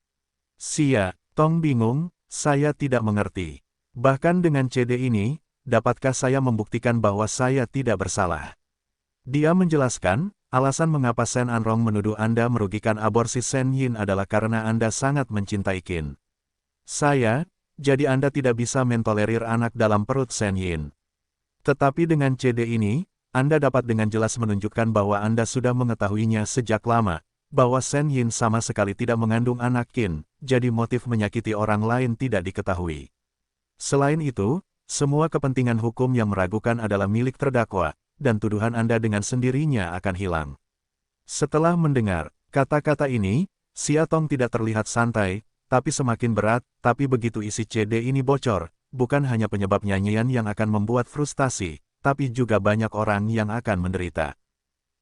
Xia Tong bingung, saya tidak mengerti. Bahkan dengan CD ini, dapatkah saya membuktikan bahwa saya tidak bersalah? Dia menjelaskan, alasan mengapa Shen Anrong menuduh Anda merugikan aborsi Shen Yin adalah karena Anda sangat mencintai Qin. Jadi Anda tidak bisa mentolerir anak dalam perut Shen Yin. Tetapi dengan CD ini, Anda dapat dengan jelas menunjukkan bahwa Anda sudah mengetahuinya sejak lama, bahwa Shen Yin sama sekali tidak mengandung anak Qin, jadi motif menyakiti orang lain tidak diketahui. Selain itu, semua kepentingan hukum yang meragukan adalah milik terdakwa, dan tuduhan Anda dengan sendirinya akan hilang. Setelah mendengar kata-kata ini, Xia Tong tidak terlihat santai, tapi semakin berat, tapi begitu isi CD ini bocor, bukan hanya penyebab nyanyian yang akan membuat frustasi, tapi juga banyak orang yang akan menderita.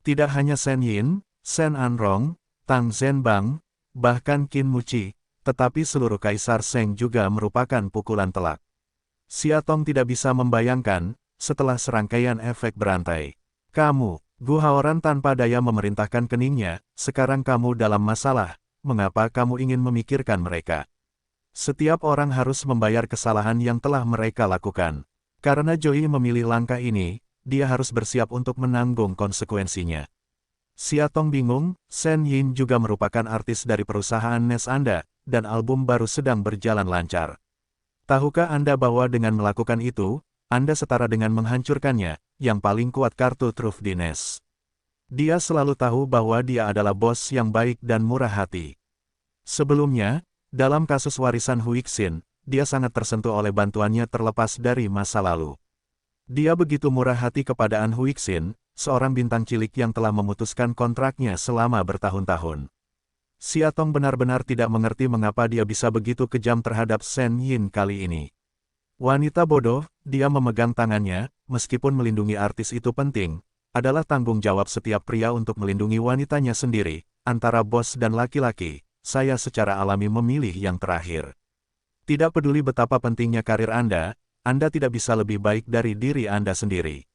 Tidak hanya Shen Yin, Shen Anrong, Tang Zhenbang, bahkan Qin Muqi, tetapi seluruh Kaisar Sheng juga merupakan pukulan telak. Xia Tong tidak bisa membayangkan, setelah serangkaian efek berantai. Kamu, Gu Haoran tanpa daya memerintahkan keningnya, sekarang kamu dalam masalah, mengapa kamu ingin memikirkan mereka? Setiap orang harus membayar kesalahan yang telah mereka lakukan. Karena Joey memilih langkah ini, dia harus bersiap untuk menanggung konsekuensinya. Xia Tong bingung, Shen Yin juga merupakan artis dari perusahaan NES Anda, dan album baru sedang berjalan lancar. Tahukah Anda bahwa dengan melakukan itu, Anda setara dengan menghancurkannya, yang paling kuat kartu truf di NES. Dia selalu tahu bahwa dia adalah bos yang baik dan murah hati. Sebelumnya, dalam kasus warisan Huixin, dia sangat tersentuh oleh bantuannya terlepas dari masa lalu. Dia begitu murah hati kepada An Huixin, seorang bintang cilik yang telah memutuskan kontraknya selama bertahun-tahun. Xia Tong benar-benar tidak mengerti mengapa dia bisa begitu kejam terhadap Shen Yin kali ini. Wanita bodoh, dia memegang tangannya, meskipun melindungi artis itu penting, adalah tanggung jawab setiap pria untuk melindungi wanitanya sendiri, antara bos dan laki-laki, saya secara alami memilih yang terakhir. Tidak peduli betapa pentingnya karir Anda tidak bisa lebih baik dari diri Anda sendiri.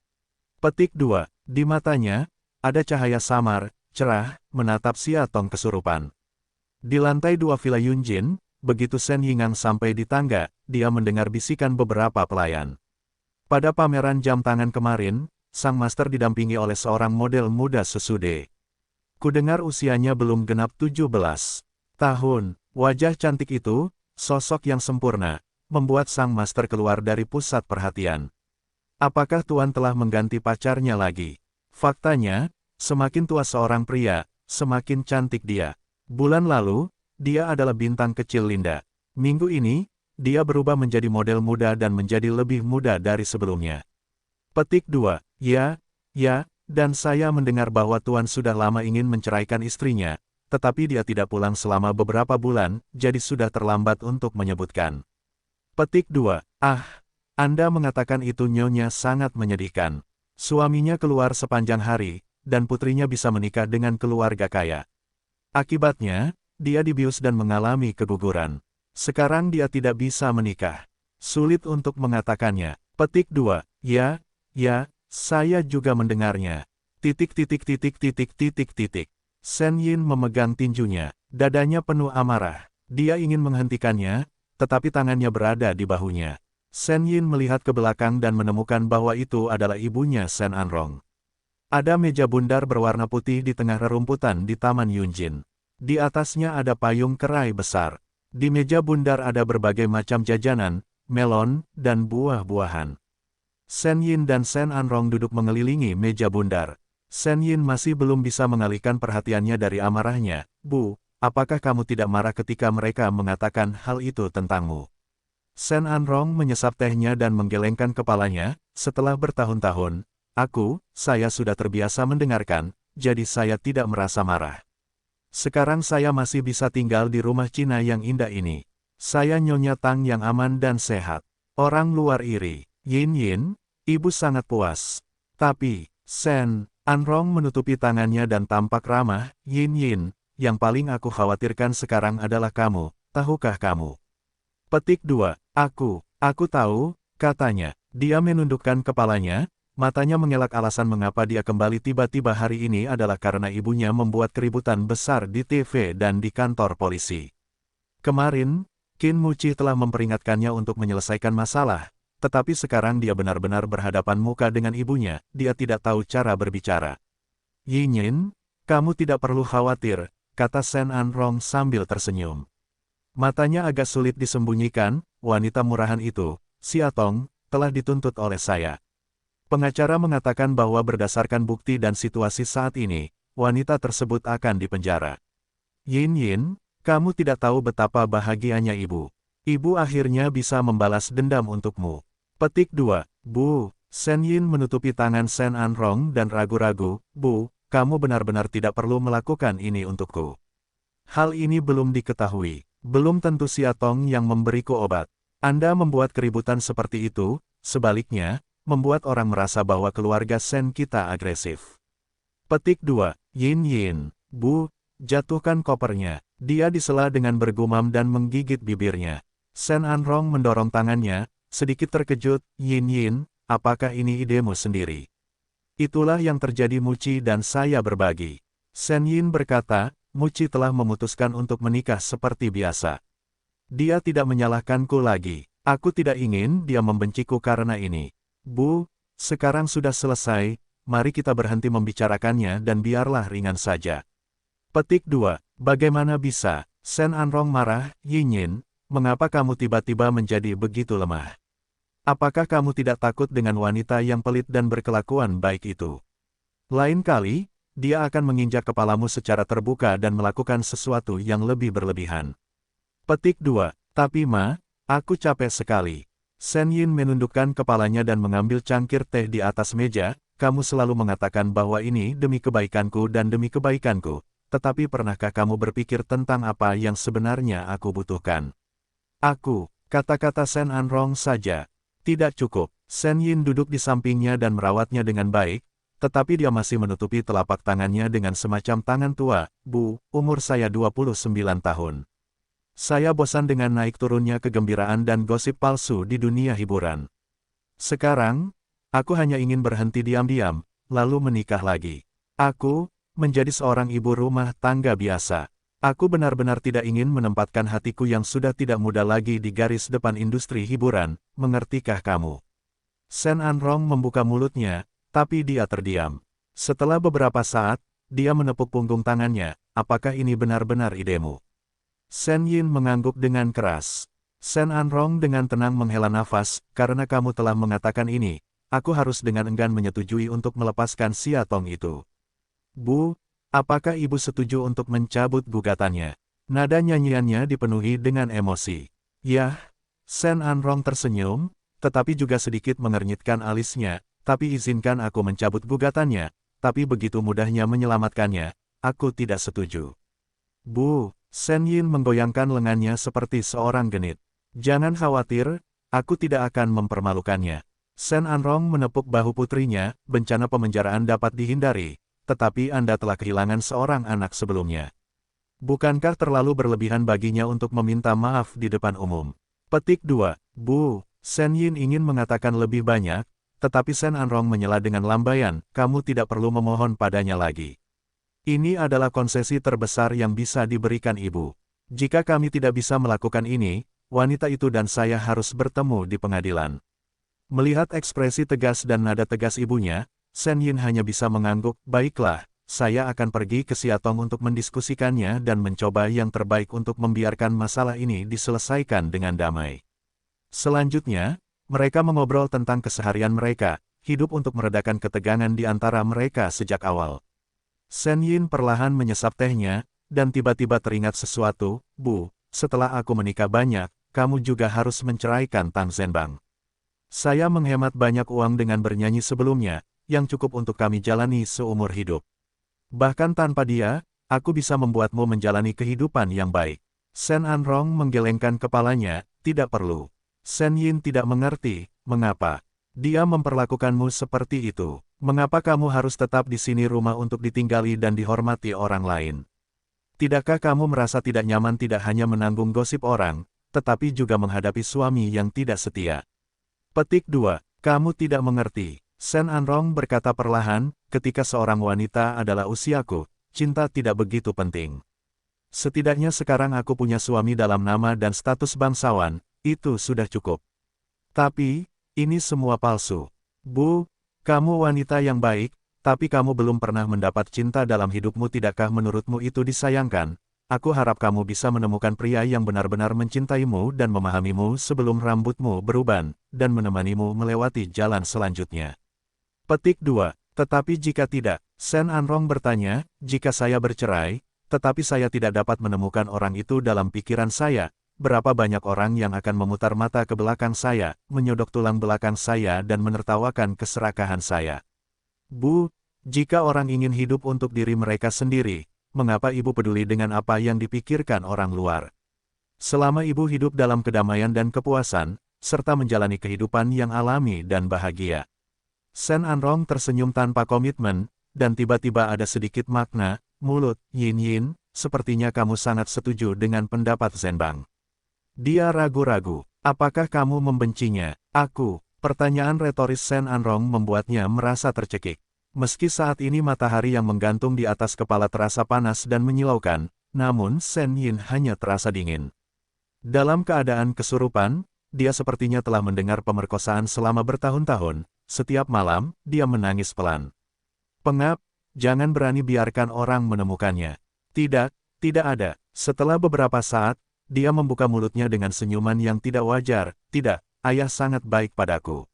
Petik 2. Di matanya, ada cahaya samar, cerah, menatap Xia Tong kesurupan. Di lantai 2 Villa Yunjin, begitu Shen Yingang sampai di tangga, dia mendengar bisikan beberapa pelayan. Pada pameran jam tangan kemarin, sang master didampingi oleh seorang model muda sesude. Kudengar usianya belum genap 17 tahun. Wajah cantik itu, sosok yang sempurna, membuat sang master keluar dari pusat perhatian. Apakah Tuan telah mengganti pacarnya lagi? Faktanya, semakin tua seorang pria, semakin cantik dia. Bulan lalu, dia adalah bintang kecil Linda. Minggu ini, dia berubah menjadi model muda dan menjadi lebih muda dari sebelumnya. Petik 2. Ya, dan saya mendengar bahwa Tuan sudah lama ingin menceraikan istrinya, tetapi dia tidak pulang selama beberapa bulan, jadi sudah terlambat untuk menyebutkan. Petik 2. Anda mengatakan itu Nyonya sangat menyedihkan. Suaminya keluar sepanjang hari, dan putrinya bisa menikah dengan keluarga kaya. Akibatnya, dia dibius dan mengalami keguguran. Sekarang dia tidak bisa menikah. Sulit untuk mengatakannya. Petik 2. Ya, saya juga mendengarnya. Shen Yin memegang tinjunya. Dadanya penuh amarah. Dia ingin menghentikannya, tetapi tangannya berada di bahunya. Shen Yin melihat ke belakang dan menemukan bahwa itu adalah ibunya Shen Anrong. Ada meja bundar berwarna putih di tengah rerumputan di Taman Yunjin. Di atasnya ada payung kerai besar. Di meja bundar ada berbagai macam jajanan, melon, dan buah-buahan. Shen Yin dan Shen Anrong duduk mengelilingi meja bundar. Shen Yin masih belum bisa mengalihkan perhatiannya dari amarahnya. Bu, apakah kamu tidak marah ketika mereka mengatakan hal itu tentangmu? Shen Anrong menyesap tehnya dan menggelengkan kepalanya. Setelah bertahun-tahun, saya sudah terbiasa mendengarkan, jadi saya tidak merasa marah. Sekarang saya masih bisa tinggal di rumah Cina yang indah ini. Saya Nyonya Tang yang aman dan sehat. Orang luar iri. Yin, ibu sangat puas. Tapi, Shen Anrong menutupi tangannya dan tampak ramah. Yin, yang paling aku khawatirkan sekarang adalah kamu, tahukah kamu? Petik 2. Aku tahu, katanya. Dia menundukkan kepalanya, Matanya mengelak alasan mengapa dia kembali tiba-tiba hari ini adalah karena ibunya membuat keributan besar di TV dan di kantor polisi. Kemarin, Qin Muci telah memperingatkannya untuk menyelesaikan masalah, tetapi sekarang dia benar-benar berhadapan muka dengan ibunya, dia tidak tahu cara berbicara. Yinyin, kamu tidak perlu khawatir, kata Shen Anrong sambil tersenyum. Matanya agak sulit disembunyikan, wanita murahan itu, Xia Tong, telah dituntut oleh saya. Pengacara mengatakan bahwa berdasarkan bukti dan situasi saat ini, wanita tersebut akan dipenjara. Yin, kamu tidak tahu betapa bahagianya ibu. Ibu akhirnya bisa membalas dendam untukmu. Petik 2. Bu, Shen Yin menutupi tangan Shen Anrong dan ragu-ragu, Bu, kamu benar-benar tidak perlu melakukan ini untukku. Hal ini belum diketahui. Belum tentu Xia Tong yang memberiku obat. Anda membuat keributan seperti itu, sebaliknya, membuat orang merasa bahwa keluarga Shen kita agresif. Petik 2. Yin, Bu, jatuhkan kopernya. Dia disela dengan bergumam dan menggigit bibirnya. Shen Anrong mendorong tangannya, sedikit terkejut, Yin, apakah ini idemu sendiri? Itulah yang terjadi Muci dan saya berbagi. Shen Yin berkata, Muci telah memutuskan untuk menikah seperti biasa. Dia tidak menyalahkanku lagi. Aku tidak ingin dia membenciku karena ini. Bu, sekarang sudah selesai, mari kita berhenti membicarakannya dan biarlah ringan saja. Petik 2. Bagaimana bisa? Shen Anrong marah, Yinyin, mengapa kamu tiba-tiba menjadi begitu lemah? Apakah kamu tidak takut dengan wanita yang pelit dan berkelakuan baik itu? Lain kali, dia akan menginjak kepalamu secara terbuka dan melakukan sesuatu yang lebih berlebihan. Petik 2. Tapi Ma, aku capek sekali. Shen Yin menundukkan kepalanya dan mengambil cangkir teh di atas meja, kamu selalu mengatakan bahwa ini demi kebaikanku dan demi kebaikanku, tetapi pernahkah kamu berpikir tentang apa yang sebenarnya aku butuhkan? Aku, kata-kata Shen Anrong saja. Tidak cukup. Shen Yin duduk di sampingnya dan merawatnya dengan baik, tetapi dia masih menutupi telapak tangannya dengan semacam tangan tua. Bu, umur saya 29 tahun. Saya bosan dengan naik turunnya kegembiraan dan gosip palsu di dunia hiburan. Sekarang, aku hanya ingin berhenti diam-diam, lalu menikah lagi. Aku, menjadi seorang ibu rumah tangga biasa. Aku benar-benar tidak ingin menempatkan hatiku yang sudah tidak muda lagi di garis depan industri hiburan, mengertikah kamu? Shen Anrong membuka mulutnya, tapi dia terdiam. Setelah beberapa saat, dia menepuk punggung tangannya, apakah ini benar-benar idemu? Shen Yin mengangguk dengan keras. Shen Anrong dengan tenang menghela nafas, karena kamu telah mengatakan ini, aku harus dengan enggan menyetujui untuk melepaskan Xia Tong itu. Bu, apakah ibu setuju untuk mencabut gugatannya? Nada nyanyiannya dipenuhi dengan emosi. Yah, Shen Anrong tersenyum, tetapi juga sedikit mengernyitkan alisnya, tapi izinkan aku mencabut gugatannya, tapi begitu mudahnya menyelamatkannya, aku tidak setuju. Bu, Shen Yin menggoyangkan lengannya seperti seorang genit. Jangan khawatir, aku tidak akan mempermalukannya. Shen Anrong menepuk bahu putrinya, bencana pemenjaraan dapat dihindari, tetapi Anda telah kehilangan seorang anak sebelumnya. Bukankah terlalu berlebihan baginya untuk meminta maaf di depan umum? Petik 2. Bu, Shen Yin ingin mengatakan lebih banyak, tetapi Shen Anrong menyela dengan lambaian, kamu tidak perlu memohon padanya lagi. Ini adalah konsesi terbesar yang bisa diberikan ibu. Jika kami tidak bisa melakukan ini, wanita itu dan saya harus bertemu di pengadilan. Melihat ekspresi tegas dan nada tegas ibunya, Shen Yin hanya bisa mengangguk, baiklah, saya akan pergi ke Xia Tong untuk mendiskusikannya dan mencoba yang terbaik untuk membiarkan masalah ini diselesaikan dengan damai. Selanjutnya, mereka mengobrol tentang keseharian mereka, hidup untuk meredakan ketegangan di antara mereka sejak awal. Shen Yin perlahan menyesap tehnya, dan tiba-tiba teringat sesuatu, Bu, setelah aku menikah banyak, kamu juga harus menceraikan Tang Zhenbang. Saya menghemat banyak uang dengan bernyanyi sebelumnya, yang cukup untuk kami jalani seumur hidup. Bahkan tanpa dia, aku bisa membuatmu menjalani kehidupan yang baik. Shen Anrong menggelengkan kepalanya, tidak perlu. Shen Yin tidak mengerti, mengapa dia memperlakukanmu seperti itu. Mengapa kamu harus tetap di sini rumah untuk ditinggali dan dihormati orang lain? Tidakkah kamu merasa tidak nyaman tidak hanya menanggung gosip orang, tetapi juga menghadapi suami yang tidak setia? Petik 2. Kamu tidak mengerti. Sen Anrong berkata perlahan, ketika seorang wanita adalah usiaku, cinta tidak begitu penting. Setidaknya sekarang aku punya suami dalam nama dan status bangsawan, itu sudah cukup. Tapi, ini semua palsu. Bu, kamu wanita yang baik, tapi kamu belum pernah mendapat cinta dalam hidupmu. Tidakkah menurutmu itu disayangkan? Aku harap kamu bisa menemukan pria yang benar-benar mencintaimu dan memahamimu sebelum rambutmu beruban, dan menemanimu melewati jalan selanjutnya. Petik 2. Tetapi jika tidak, Sen Anrong bertanya, jika saya bercerai, tetapi saya tidak dapat menemukan orang itu dalam pikiran saya, berapa banyak orang yang akan memutar mata ke belakang saya, menyodok tulang belakang saya dan menertawakan keserakahan saya. Bu, jika orang ingin hidup untuk diri mereka sendiri, mengapa ibu peduli dengan apa yang dipikirkan orang luar? Selama ibu hidup dalam kedamaian dan kepuasan, serta menjalani kehidupan yang alami dan bahagia. Sen Anrong tersenyum tanpa komitmen, dan tiba-tiba ada sedikit makna, mulut, Yin, sepertinya kamu sangat setuju dengan pendapat Zhenbang. Dia ragu-ragu, apakah kamu membencinya? Aku, pertanyaan retoris Sen Anrong membuatnya merasa tercekik. Meski saat ini matahari yang menggantung di atas kepala terasa panas dan menyilaukan, namun Sen Yin hanya terasa dingin. Dalam keadaan kesurupan, dia sepertinya telah mendengar pemerkosaan selama bertahun-tahun. Setiap malam, dia menangis pelan. Pengap, jangan berani biarkan orang menemukannya. Tidak, tidak ada. Setelah beberapa saat, dia membuka mulutnya dengan senyuman yang tidak wajar. Tidak, ayah sangat baik padaku.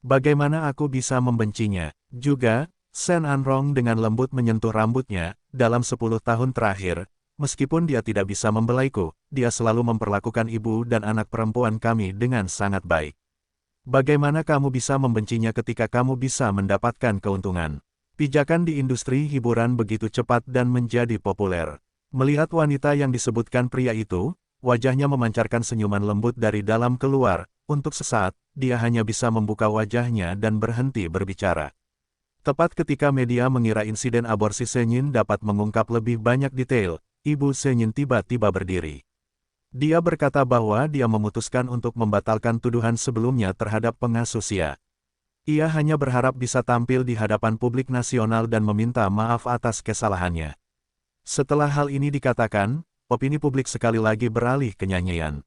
Bagaimana aku bisa membencinya? Juga, Sen Anrong dengan lembut menyentuh rambutnya, dalam 10 tahun terakhir, meskipun dia tidak bisa membelaiku, dia selalu memperlakukan ibu dan anak perempuan kami dengan sangat baik. Bagaimana kamu bisa membencinya ketika kamu bisa mendapatkan keuntungan? Pijakan di industri hiburan begitu cepat dan menjadi populer. Melihat wanita yang disebutkan pria itu, wajahnya memancarkan senyuman lembut dari dalam keluar. Untuk sesaat, dia hanya bisa membuka wajahnya dan berhenti berbicara. Tepat ketika media mengira insiden aborsi Senyin dapat mengungkap lebih banyak detail, Ibu Senyin tiba-tiba berdiri. Dia berkata bahwa dia memutuskan untuk membatalkan tuduhan sebelumnya terhadap pengasuh Xia. Ia hanya berharap bisa tampil di hadapan publik nasional dan meminta maaf atas kesalahannya. Setelah hal ini dikatakan, opini publik sekali lagi beralih ke nyanyian.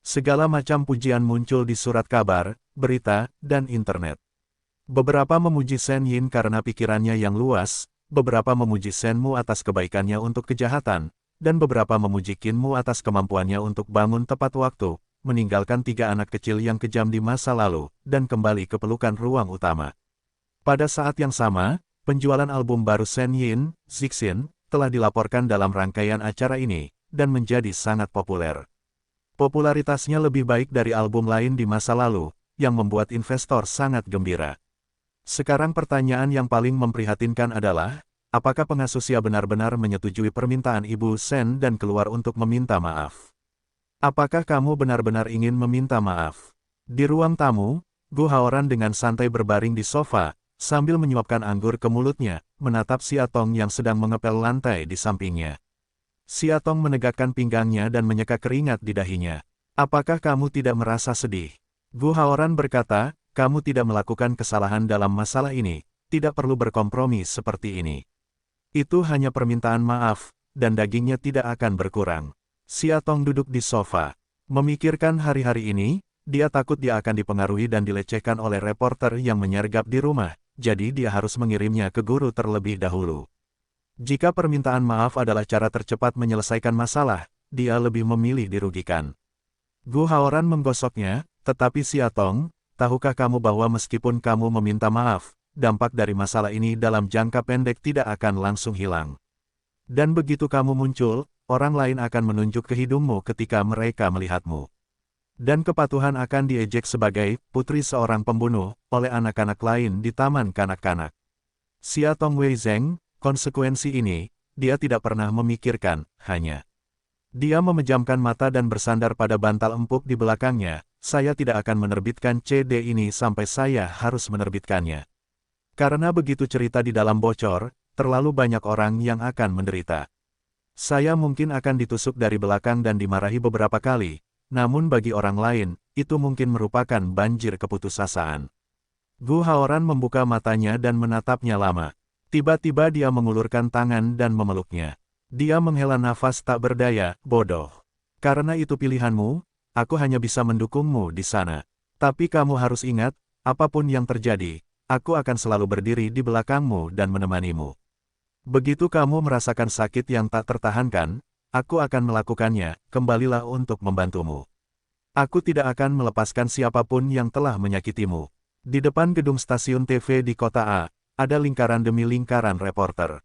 Segala macam pujian muncul di surat kabar, berita, dan internet. Beberapa memuji Sen Yin karena pikirannya yang luas, beberapa memuji Senmu atas kebaikannya untuk kejahatan, dan beberapa memuji Kinmu atas kemampuannya untuk bangun tepat waktu, meninggalkan 3 anak kecil yang kejam di masa lalu, dan kembali ke pelukan ruang utama. Pada saat yang sama, penjualan album baru Sen Yin, Zixin, telah dilaporkan dalam rangkaian acara ini, dan menjadi sangat populer. Popularitasnya lebih baik dari album lain di masa lalu, yang membuat investor sangat gembira. Sekarang pertanyaan yang paling memprihatinkan adalah, apakah pengasuh Xia benar-benar menyetujui permintaan Ibu Sen dan keluar untuk meminta maaf? Apakah kamu benar-benar ingin meminta maaf? Di ruang tamu, Gu Haoran dengan santai berbaring di sofa, sambil menyuapkan anggur ke mulutnya, menatap Xia Tong yang sedang mengepel lantai di sampingnya. Xia Tong menegakkan pinggangnya dan menyeka keringat di dahinya. Apakah kamu tidak merasa sedih? Gu Haoran berkata, kamu tidak melakukan kesalahan dalam masalah ini, tidak perlu berkompromi seperti ini. Itu hanya permintaan maaf, dan dagingnya tidak akan berkurang. Xia Tong duduk di sofa. Memikirkan hari-hari ini, dia takut dia akan dipengaruhi dan dilecehkan oleh reporter yang menyergap di rumah, jadi dia harus mengirimnya ke guru terlebih dahulu. Jika permintaan maaf adalah cara tercepat menyelesaikan masalah, dia lebih memilih dirugikan. Gu Haoran menggosoknya, tetapi Xia Tong, tahukah kamu bahwa meskipun kamu meminta maaf, dampak dari masalah ini dalam jangka pendek tidak akan langsung hilang. Dan begitu kamu muncul, orang lain akan menunjuk ke hidungmu ketika mereka melihatmu. Dan kepatuhan akan diejek sebagai putri seorang pembunuh oleh anak-anak lain di taman kanak-kanak. Xia Tong Wei Zeng, konsekuensi ini, dia tidak pernah memikirkan, hanya. Dia memejamkan mata dan bersandar pada bantal empuk di belakangnya, saya tidak akan menerbitkan CD ini sampai saya harus menerbitkannya. Karena begitu cerita di dalam bocor, terlalu banyak orang yang akan menderita. Saya mungkin akan ditusuk dari belakang dan dimarahi beberapa kali, namun bagi orang lain, itu mungkin merupakan banjir keputusasaan. Gu Haoran membuka matanya dan menatapnya lama. Tiba-tiba dia mengulurkan tangan dan memeluknya. Dia menghela nafas tak berdaya, bodoh. Karena itu pilihanmu, aku hanya bisa mendukungmu di sana. Tapi kamu harus ingat, apapun yang terjadi, aku akan selalu berdiri di belakangmu dan menemanimu. Begitu kamu merasakan sakit yang tak tertahankan, aku akan melakukannya, kembalilah untuk membantumu. Aku tidak akan melepaskan siapapun yang telah menyakitimu. Di depan gedung stasiun TV di kota A, ada lingkaran demi lingkaran reporter.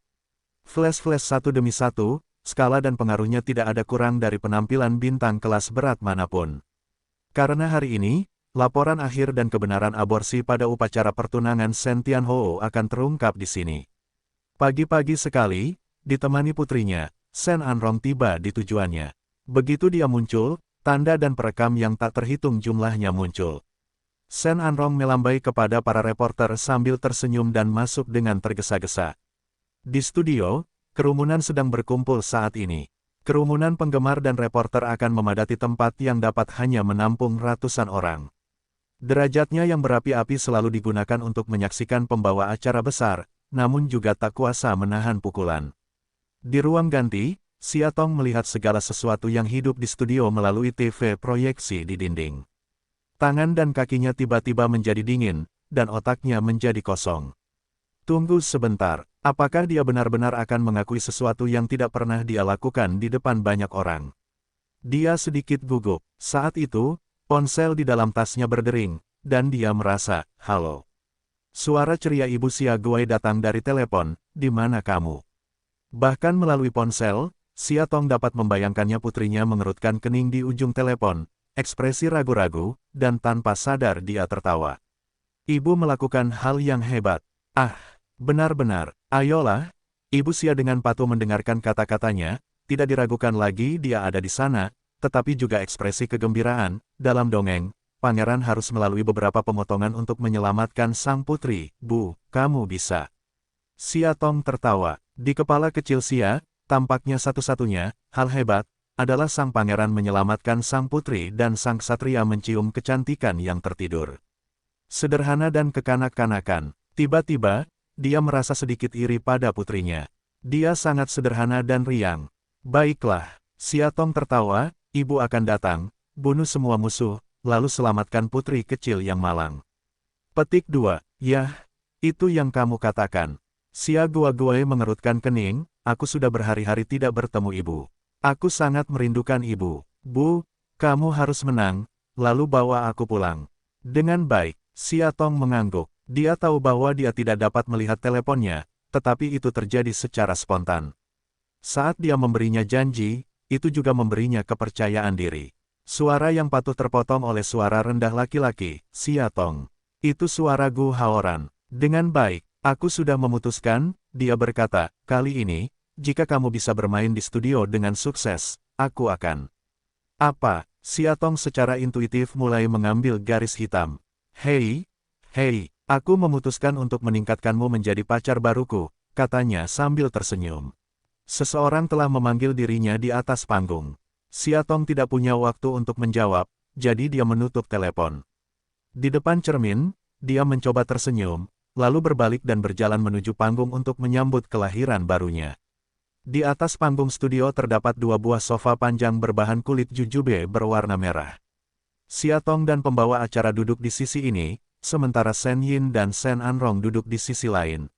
Flash-flash satu demi satu, skala dan pengaruhnya tidak ada kurang dari penampilan bintang kelas berat manapun. Karena hari ini, laporan akhir dan kebenaran aborsi pada upacara pertunangan Shen Tianhou akan terungkap di sini. Pagi-pagi sekali, ditemani putrinya, Shen Anrong tiba di tujuannya. Begitu dia muncul, tanda dan perekam yang tak terhitung jumlahnya muncul. Shen Anrong melambai kepada para reporter sambil tersenyum dan masuk dengan tergesa-gesa. Di studio, kerumunan sedang berkumpul saat ini. Kerumunan penggemar dan reporter akan memadati tempat yang dapat hanya menampung ratusan orang. Derajatnya yang berapi-api selalu digunakan untuk menyaksikan pembawa acara besar, namun juga tak kuasa menahan pukulan. Di ruang ganti, Xia Tong melihat segala sesuatu yang hidup di studio melalui TV proyeksi di dinding. Tangan dan kakinya tiba-tiba menjadi dingin, dan otaknya menjadi kosong. Tunggu sebentar, apakah dia benar-benar akan mengakui sesuatu yang tidak pernah dia lakukan di depan banyak orang? Dia sedikit gugup. Saat itu, ponsel di dalam tasnya berdering, dan dia merasa, halo. Suara ceria Ibu Xia Guai datang dari telepon, di mana kamu? Bahkan melalui ponsel, Xia Tong dapat membayangkannya putrinya mengerutkan kening di ujung telepon, ekspresi ragu-ragu, dan tanpa sadar dia tertawa. Ibu melakukan hal yang hebat. Ah, benar-benar, ayolah. Ibu Xia dengan patuh mendengarkan kata-katanya, tidak diragukan lagi dia ada di sana, tetapi juga ekspresi kegembiraan. Dalam dongeng, pangeran harus melalui beberapa pemotongan untuk menyelamatkan sang putri. Bu, kamu bisa. Xia Tong tertawa. Di kepala kecil Xia, tampaknya satu-satunya hal hebat adalah sang pangeran menyelamatkan sang putri dan sang ksatria mencium kecantikan yang tertidur. Sederhana dan kekanak-kanakan. Tiba-tiba, dia merasa sedikit iri pada putrinya. Dia sangat sederhana dan riang. Baiklah, Xia Tong tertawa, ibu akan datang, bunuh semua musuh, lalu selamatkan putri kecil yang malang. Petik 2. Yah, itu yang kamu katakan. Xia Guoguai mengerutkan kening, aku sudah berhari-hari tidak bertemu ibu. Aku sangat merindukan ibu. Bu, kamu harus menang, lalu bawa aku pulang. Dengan baik, Xia Tong mengangguk. Dia tahu bahwa dia tidak dapat melihat teleponnya, tetapi itu terjadi secara spontan. Saat dia memberinya janji, itu juga memberinya kepercayaan diri. Suara yang patuh terpotong oleh suara rendah laki-laki, Xia Tong. Itu suara Gu Haoran. Dengan baik, aku sudah memutuskan, dia berkata, kali ini, jika kamu bisa bermain di studio dengan sukses, aku akan. Apa? Xia Tong secara intuitif mulai mengambil garis hitam. Hei, aku memutuskan untuk meningkatkanmu menjadi pacar baruku, katanya sambil tersenyum. Seseorang telah memanggil dirinya di atas panggung. Xia Tong tidak punya waktu untuk menjawab, jadi dia menutup telepon. Di depan cermin, dia mencoba tersenyum, lalu berbalik dan berjalan menuju panggung untuk menyambut kelahiran barunya. Di atas panggung studio terdapat 2 buah sofa panjang berbahan kulit jujube berwarna merah. Xia Tong dan pembawa acara duduk di sisi ini, sementara Shen Yin dan Shen Anrong duduk di sisi lain.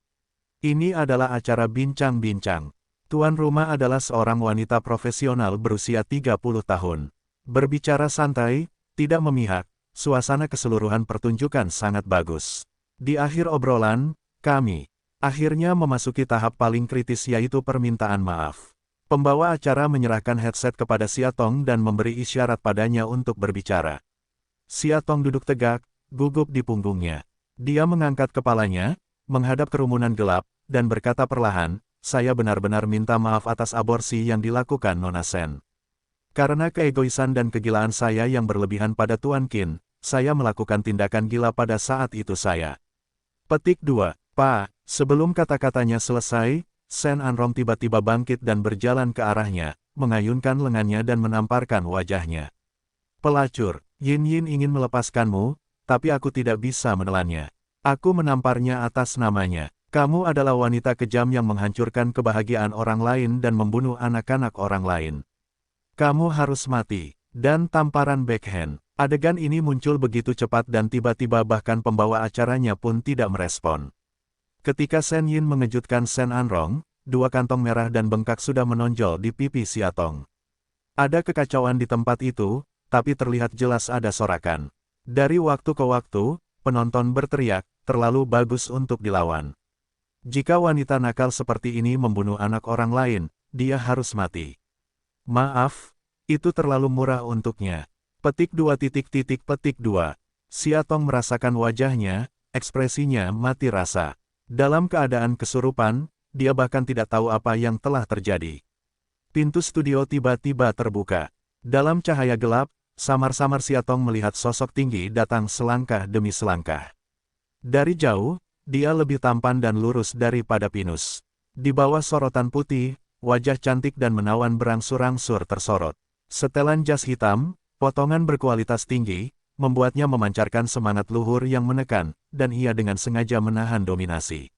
Ini adalah acara bincang-bincang. Tuan rumah adalah seorang wanita profesional berusia 30 tahun. Berbicara santai, tidak memihak, suasana keseluruhan pertunjukan sangat bagus. Di akhir obrolan, kami akhirnya memasuki tahap paling kritis yaitu permintaan maaf. Pembawa acara menyerahkan headset kepada Xia Tong dan memberi isyarat padanya untuk berbicara. Xia Tong duduk tegak, gugup di punggungnya. Dia mengangkat kepalanya, menghadap kerumunan gelap, dan berkata perlahan, saya benar-benar minta maaf atas aborsi yang dilakukan Nona Shen. Karena keegoisan dan kegilaan saya yang berlebihan pada Tuan Qin, saya melakukan tindakan gila pada saat itu saya. Petik 2. Pak, sebelum kata-katanya selesai, Shen Anrong tiba-tiba bangkit dan berjalan ke arahnya, mengayunkan lengannya dan menamparkan wajahnya. Pelacur, Yin ingin melepaskanmu, tapi aku tidak bisa menelannya. Aku menamparnya atas namanya. Kamu adalah wanita kejam yang menghancurkan kebahagiaan orang lain dan membunuh anak-anak orang lain. Kamu harus mati. Dan tamparan backhand. Adegan ini muncul begitu cepat dan tiba-tiba bahkan pembawa acaranya pun tidak merespon. Ketika Shen Yin mengejutkan Shen Anrong, dua kantong merah dan bengkak sudah menonjol di pipi Xiatong. Ada kekacauan di tempat itu, tapi terlihat jelas ada sorakan. Dari waktu ke waktu, penonton berteriak, terlalu bagus untuk dilawan. Jika wanita nakal seperti ini membunuh anak orang lain, dia harus mati. Maaf, itu terlalu murah untuknya. Petik 2. Xiatong merasakan wajahnya, ekspresinya mati rasa. Dalam keadaan kesurupan, dia bahkan tidak tahu apa yang telah terjadi. Pintu studio tiba-tiba terbuka. Dalam cahaya gelap, samar-samar Xiatong melihat sosok tinggi datang selangkah demi selangkah. Dari jauh, dia lebih tampan dan lurus daripada Pinus. Di bawah sorotan putih, wajah cantik dan menawan berangsur-angsur tersorot. Setelan jas hitam, potongan berkualitas tinggi, membuatnya memancarkan semangat luhur yang menekan, dan ia dengan sengaja menahan dominasi.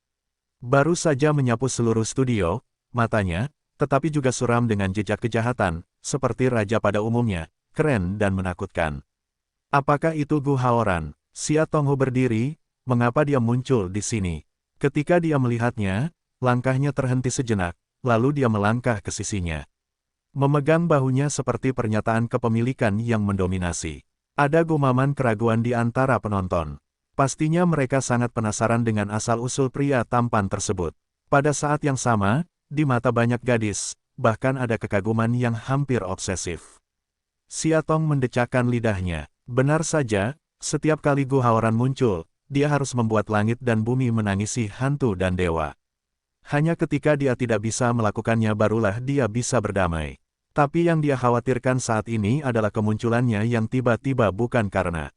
Baru saja menyapu seluruh studio, matanya, tetapi juga suram dengan jejak kejahatan, seperti raja pada umumnya, keren dan menakutkan. Apakah itu Gu Haoran? Xiatong berdiri, mengapa dia muncul di sini? Ketika dia melihatnya, langkahnya terhenti sejenak, lalu dia melangkah ke sisinya. Memegang bahunya seperti pernyataan kepemilikan yang mendominasi. Ada gumaman keraguan di antara penonton. Pastinya mereka sangat penasaran dengan asal-usul pria tampan tersebut. Pada saat yang sama, di mata banyak gadis, bahkan ada kekaguman yang hampir obsesif. Xiatong mendecakkan lidahnya. Benar saja, setiap kali Gu Haoran muncul, dia harus membuat langit dan bumi menangisi hantu dan dewa. Hanya ketika dia tidak bisa melakukannya barulah dia bisa berdamai. Tapi yang dia khawatirkan saat ini adalah kemunculannya yang tiba-tiba bukan karena.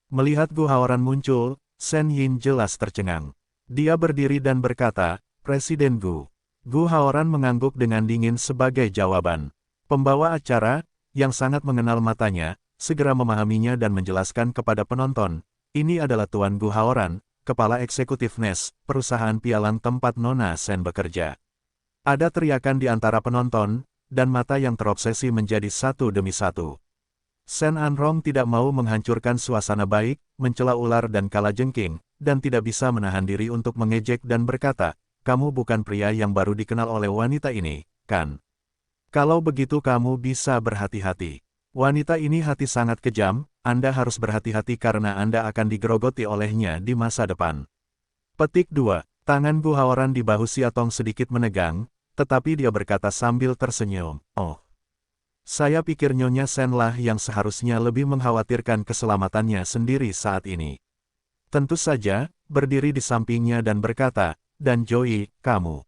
Melihat Gu Haoran muncul, Shen Yin jelas tercengang. Dia berdiri dan berkata, Presiden Gu. Gu Haoran mengangguk dengan dingin sebagai jawaban. Pembawa acara, yang sangat mengenal matanya, segera memahaminya dan menjelaskan kepada penonton, ini adalah Tuan Gu Haoran, Kepala Eksekutif NES, perusahaan pialang tempat Nona Shen bekerja. Ada teriakan di antara penonton, dan mata yang terobsesi menjadi satu demi satu. Shen Anrong tidak mau menghancurkan suasana baik, mencela ular dan kalajengking, dan tidak bisa menahan diri untuk mengejek dan berkata, kamu bukan pria yang baru dikenal oleh wanita ini, kan? Kalau begitu kamu bisa berhati-hati. Wanita ini hati sangat kejam, Anda harus berhati-hati karena Anda akan digerogoti olehnya di masa depan. Petik 2. Tangan Gu Haoran di bahu Xiatong sedikit menegang, tetapi dia berkata sambil tersenyum, oh. Saya pikir Nyonya Shen lah yang seharusnya lebih mengkhawatirkan keselamatannya sendiri saat ini. Tentu saja, berdiri di sampingnya dan berkata, dan Joey, kamu.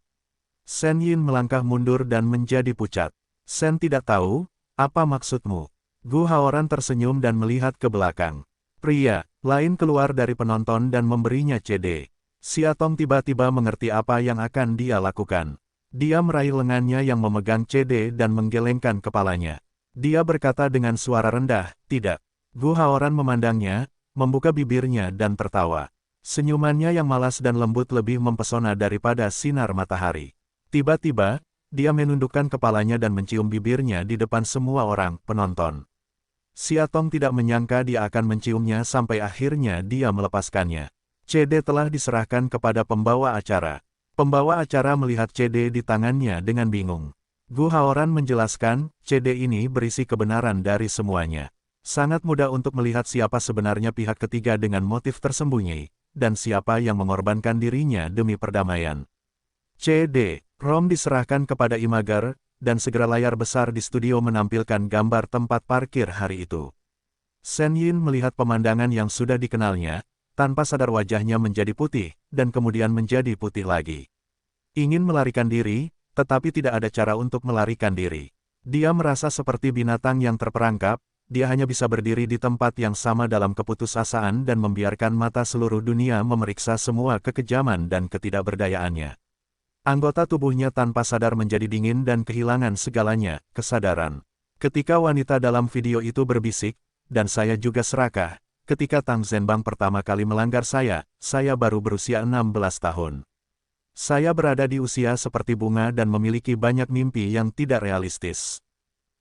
Shen Yin melangkah mundur dan menjadi pucat. Shen tidak tahu, apa maksudmu? Gu Haoran tersenyum dan melihat ke belakang. Pria lain keluar dari penonton dan memberinya CD. Xiatong tiba-tiba mengerti apa yang akan dia lakukan. Dia meraih lengannya yang memegang CD dan menggelengkan kepalanya. Dia berkata dengan suara rendah, tidak. Gu Haoran memandangnya, membuka bibirnya dan tertawa. Senyumannya yang malas dan lembut lebih mempesona daripada sinar matahari. Tiba-tiba, dia menundukkan kepalanya dan mencium bibirnya di depan semua orang penonton. Xiatong tidak menyangka dia akan menciumnya sampai akhirnya dia melepaskannya. CD telah diserahkan kepada pembawa acara. Pembawa acara melihat CD di tangannya dengan bingung. Gu Haoran menjelaskan, CD ini berisi kebenaran dari semuanya. Sangat mudah untuk melihat siapa sebenarnya pihak ketiga dengan motif tersembunyi, dan siapa yang mengorbankan dirinya demi perdamaian. CD-ROM diserahkan kepada Imager, dan segera layar besar di studio menampilkan gambar tempat parkir hari itu. Shen Yin melihat pemandangan yang sudah dikenalnya, tanpa sadar wajahnya menjadi putih, dan kemudian menjadi putih lagi. Ingin melarikan diri, tetapi tidak ada cara untuk melarikan diri. Dia merasa seperti binatang yang terperangkap, dia hanya bisa berdiri di tempat yang sama dalam keputusasaan dan membiarkan mata seluruh dunia memeriksa semua kekejaman dan ketidakberdayaannya. Anggota tubuhnya tanpa sadar menjadi dingin dan kehilangan segalanya, kesadaran. Ketika wanita dalam video itu berbisik, dan saya juga serakah, ketika Tang Zhenbang pertama kali melanggar saya baru berusia 16 tahun. Saya berada di usia seperti bunga dan memiliki banyak mimpi yang tidak realistis.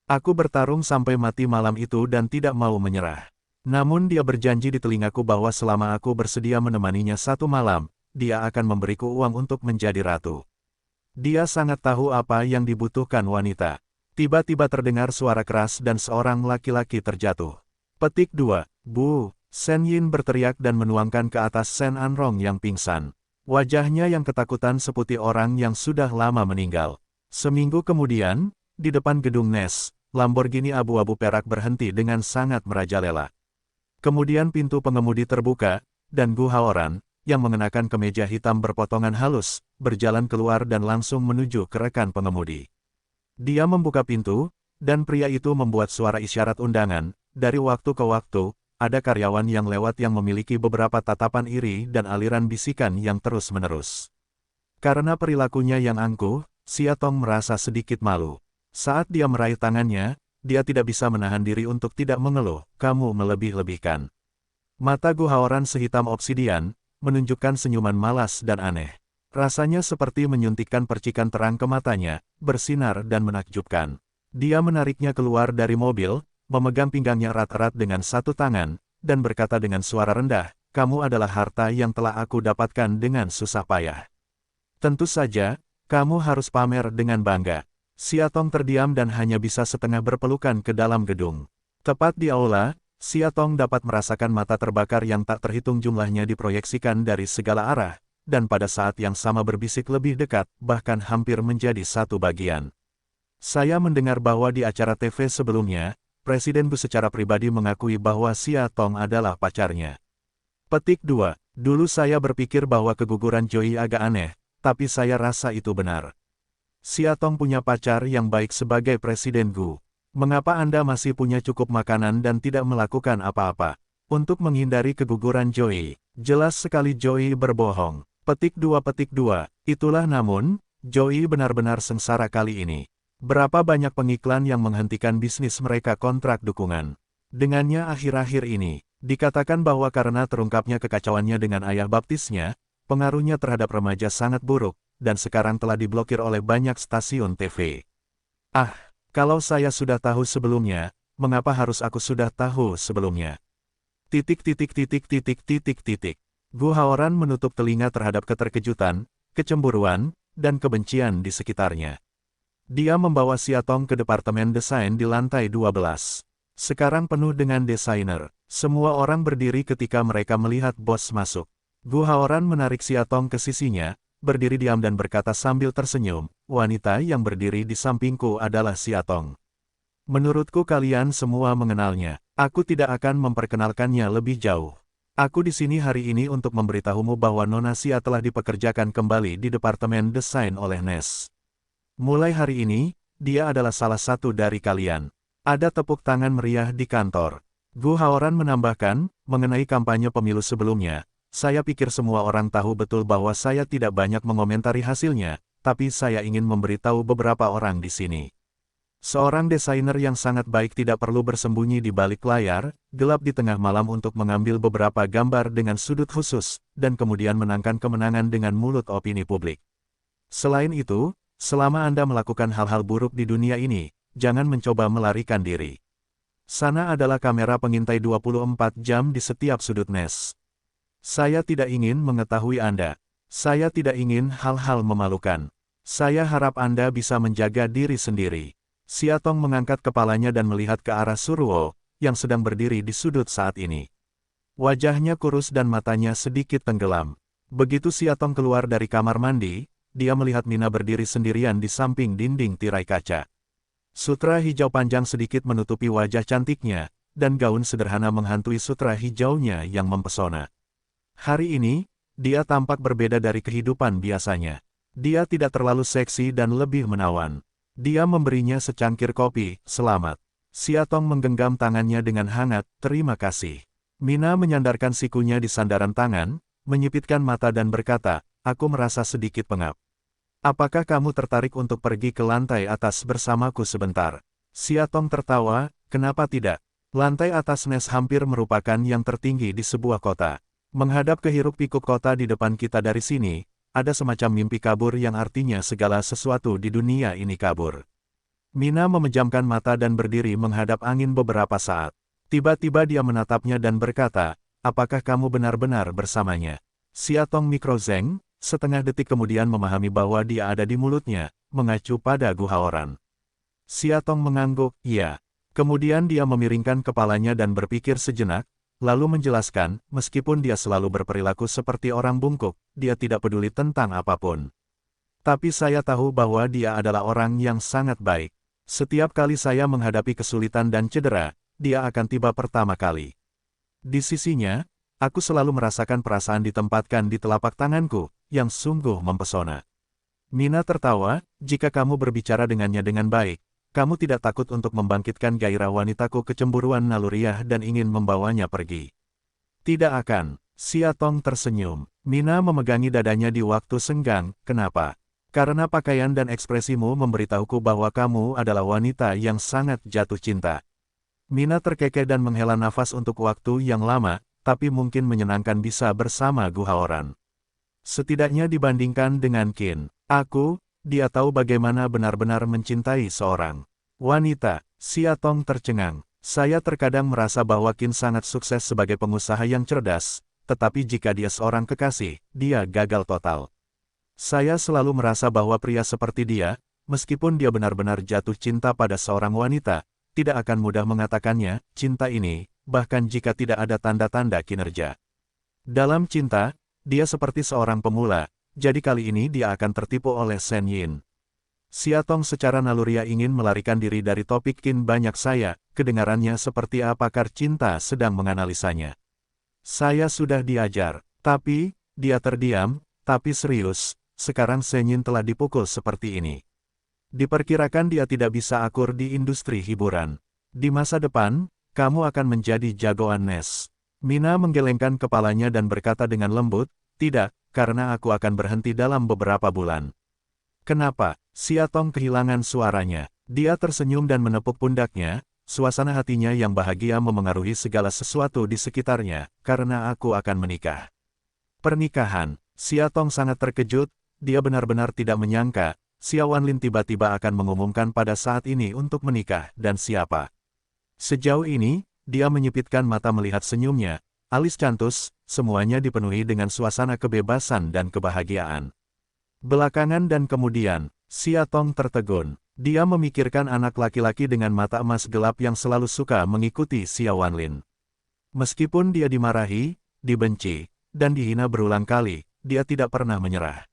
Aku bertarung sampai mati malam itu dan tidak mau menyerah. Namun dia berjanji di telingaku bahwa selama aku bersedia menemaninya satu malam, dia akan memberiku uang untuk menjadi ratu. Dia sangat tahu apa yang dibutuhkan wanita. Tiba-tiba terdengar suara keras dan seorang laki-laki terjatuh. Petik 2. Bu, Shen Yin berteriak dan menuangkan ke atas Shen Anrong yang pingsan. Wajahnya yang ketakutan seperti orang yang sudah lama meninggal. Seminggu kemudian, di depan gedung Nes, Lamborghini abu-abu perak berhenti dengan sangat merajalela. Kemudian pintu pengemudi terbuka, dan Gu Haoran, yang mengenakan kemeja hitam berpotongan halus, berjalan keluar dan langsung menuju ke rekan pengemudi. Dia membuka pintu, dan pria itu membuat suara isyarat undangan. Dari waktu ke waktu, ada karyawan yang lewat yang memiliki beberapa tatapan iri dan aliran bisikan yang terus-menerus. Karena perilakunya yang angkuh, Xia Tong merasa sedikit malu. Saat dia meraih tangannya, dia tidak bisa menahan diri untuk tidak mengeluh, "Kamu melebih-lebihkan." Mata Gu Haoran sehitam obsidian, menunjukkan senyuman malas dan aneh. Rasanya seperti menyuntikkan percikan terang ke matanya, bersinar dan menakjubkan. Dia menariknya keluar dari mobil, memegang pinggangnya erat-erat dengan satu tangan, dan berkata dengan suara rendah, "Kamu adalah harta yang telah aku dapatkan dengan susah payah. Tentu saja, kamu harus pamer dengan bangga." Xia Tong terdiam dan hanya bisa setengah berpelukan ke dalam gedung. Tepat di aula, Xia Tong dapat merasakan mata terbakar yang tak terhitung jumlahnya diproyeksikan dari segala arah, dan pada saat yang sama berbisik lebih dekat, bahkan hampir menjadi satu bagian. "Saya mendengar bahwa di acara TV sebelumnya, Presiden Bu secara pribadi mengakui bahwa Xia Tong adalah pacarnya." Petik 2. Dulu saya berpikir bahwa keguguran Joey agak aneh, tapi saya rasa itu benar. Xia Tong punya pacar yang baik sebagai Presiden Gu. Mengapa Anda masih punya cukup makanan dan tidak melakukan apa-apa untuk menghindari keguguran Joey? Jelas sekali Joey berbohong. Petik 2. Itulah namun, Joey benar-benar sengsara kali ini. Berapa banyak pengiklan yang menghentikan bisnis mereka kontrak dukungan. Dengannya akhir-akhir ini, dikatakan bahwa karena terungkapnya kekacauannya dengan ayah baptisnya, pengaruhnya terhadap remaja sangat buruk, dan sekarang telah diblokir oleh banyak stasiun TV. Ah, kalau saya sudah tahu sebelumnya, mengapa harus aku sudah tahu sebelumnya? Gu Haoran menutup telinga terhadap keterkejutan, kecemburuan, dan kebencian di sekitarnya. Dia membawa Xia Tong ke departemen desain di lantai 12. Sekarang penuh dengan desainer. Semua orang berdiri ketika mereka melihat bos masuk. Gu Haoran menarik Xia Tong ke sisinya, berdiri diam dan berkata sambil tersenyum, "Wanita yang berdiri di sampingku adalah Xia Tong. Menurutku kalian semua mengenalnya. Aku tidak akan memperkenalkannya lebih jauh. Aku di sini hari ini untuk memberitahumu bahwa Nona Xia telah dipekerjakan kembali di departemen desain oleh Nes. Mulai hari ini, dia adalah salah satu dari kalian." Ada tepuk tangan meriah di kantor. Gu Haoran menambahkan, mengenai kampanye pemilu sebelumnya, "Saya pikir semua orang tahu betul bahwa saya tidak banyak mengomentari hasilnya, tapi saya ingin memberitahu beberapa orang di sini. Seorang desainer yang sangat baik tidak perlu bersembunyi di balik layar, gelap di tengah malam untuk mengambil beberapa gambar dengan sudut khusus, dan kemudian menangkan kemenangan dengan mulut opini publik. Selain itu, selama Anda melakukan hal-hal buruk di dunia ini, jangan mencoba melarikan diri. Sana adalah kamera pengintai 24 jam di setiap sudut Nes. Saya tidak ingin mengetahui Anda. Saya tidak ingin hal-hal memalukan. Saya harap Anda bisa menjaga diri sendiri." Xia Tong mengangkat kepalanya dan melihat ke arah Suruo, yang sedang berdiri di sudut saat ini. Wajahnya kurus dan matanya sedikit tenggelam. Begitu Xia Tong keluar dari kamar mandi, dia melihat Nina berdiri sendirian di samping dinding tirai kaca. Sutra hijau panjang sedikit menutupi wajah cantiknya, dan gaun sederhana menghantui sutra hijaunya yang mempesona. Hari ini, dia tampak berbeda dari kehidupan biasanya. Dia tidak terlalu seksi dan lebih menawan. Dia memberinya secangkir kopi, "Selamat." Xia Tong menggenggam tangannya dengan hangat, "Terima kasih." Mina menyandarkan sikunya di sandaran tangan, menyipitkan mata dan berkata, "Aku merasa sedikit pengap. Apakah kamu tertarik untuk pergi ke lantai atas bersamaku sebentar?" Xia Tong tertawa, "Kenapa tidak? Lantai atas Nes hampir merupakan yang tertinggi di sebuah kota. Menghadap ke hiruk-pikuk kota di depan kita dari sini, ada semacam mimpi kabur yang artinya segala sesuatu di dunia ini kabur. Mina memejamkan mata dan berdiri menghadap angin beberapa saat. Tiba-tiba dia menatapnya dan berkata, apakah kamu benar-benar bersamanya? Siatong mikrozeng, setengah detik kemudian memahami bahwa dia ada di mulutnya, mengacu pada guhaoran. Siatong mengangguk, iya. Kemudian dia memiringkan kepalanya dan berpikir sejenak, lalu menjelaskan, meskipun dia selalu berperilaku seperti orang bungkuk, dia tidak peduli tentang apapun. Tapi saya tahu bahwa dia adalah orang yang sangat baik. Setiap kali saya menghadapi kesulitan dan cedera, dia akan tiba pertama kali. Di sisinya, aku selalu merasakan perasaan ditempatkan di telapak tanganku, yang sungguh mempesona. Mina tertawa, jika kamu berbicara dengannya dengan baik, kamu tidak takut untuk membangkitkan gairah wanitaku kecemburuan naluriah dan ingin membawanya pergi. Tidak akan. Siatong tersenyum. Mina memegangi dadanya di waktu senggang, kenapa? Karena pakaian dan ekspresimu memberitahuku bahwa kamu adalah wanita yang sangat jatuh cinta. Mina terkekeh dan menghela nafas untuk waktu yang lama, tapi mungkin menyenangkan bisa bersama guhaoran. Setidaknya dibandingkan dengan Qin, dia tahu bagaimana benar-benar mencintai seorang wanita. Siatong tercengang. Saya terkadang merasa bahwa Qin sangat sukses sebagai pengusaha yang cerdas, tetapi jika dia seorang kekasih, dia gagal total. Saya selalu merasa bahwa pria seperti dia, meskipun dia benar-benar jatuh cinta pada seorang wanita, tidak akan mudah mengatakannya, cinta ini, bahkan jika tidak ada tanda-tanda kinerja. Dalam cinta, dia seperti seorang pemula, jadi kali ini dia akan tertipu oleh Shen Yin. Siatong secara naluriah ingin melarikan diri dari topik Qin banyak saya, kedengarannya seperti apa pakar cinta sedang menganalisanya. Saya sudah diajar, tapi, dia terdiam, tapi serius, sekarang Shen Yin telah dipukul seperti ini. Diperkirakan dia tidak bisa akur di industri hiburan. Di masa depan, kamu akan menjadi jagoan Nes. Mina menggelengkan kepalanya dan berkata dengan lembut, tidak, karena aku akan berhenti dalam beberapa bulan. Kenapa? Siatong kehilangan suaranya. Dia tersenyum dan menepuk pundaknya, suasana hatinya yang bahagia memengaruhi segala sesuatu di sekitarnya, karena aku akan menikah. Pernikahan. Siatong sangat terkejut, dia benar-benar tidak menyangka, Xia Wanlin tiba-tiba akan mengumumkan pada saat ini untuk menikah, dan siapa. Sejauh ini, dia menyipitkan mata melihat senyumnya, alis cantus, semuanya dipenuhi dengan suasana kebebasan dan kebahagiaan. Belakangan dan kemudian, Siatong tertegun. Dia memikirkan anak laki-laki dengan mata emas gelap yang selalu suka mengikuti Xia Wanlin. Meskipun dia dimarahi, dibenci, dan dihina berulang kali, dia tidak pernah menyerah.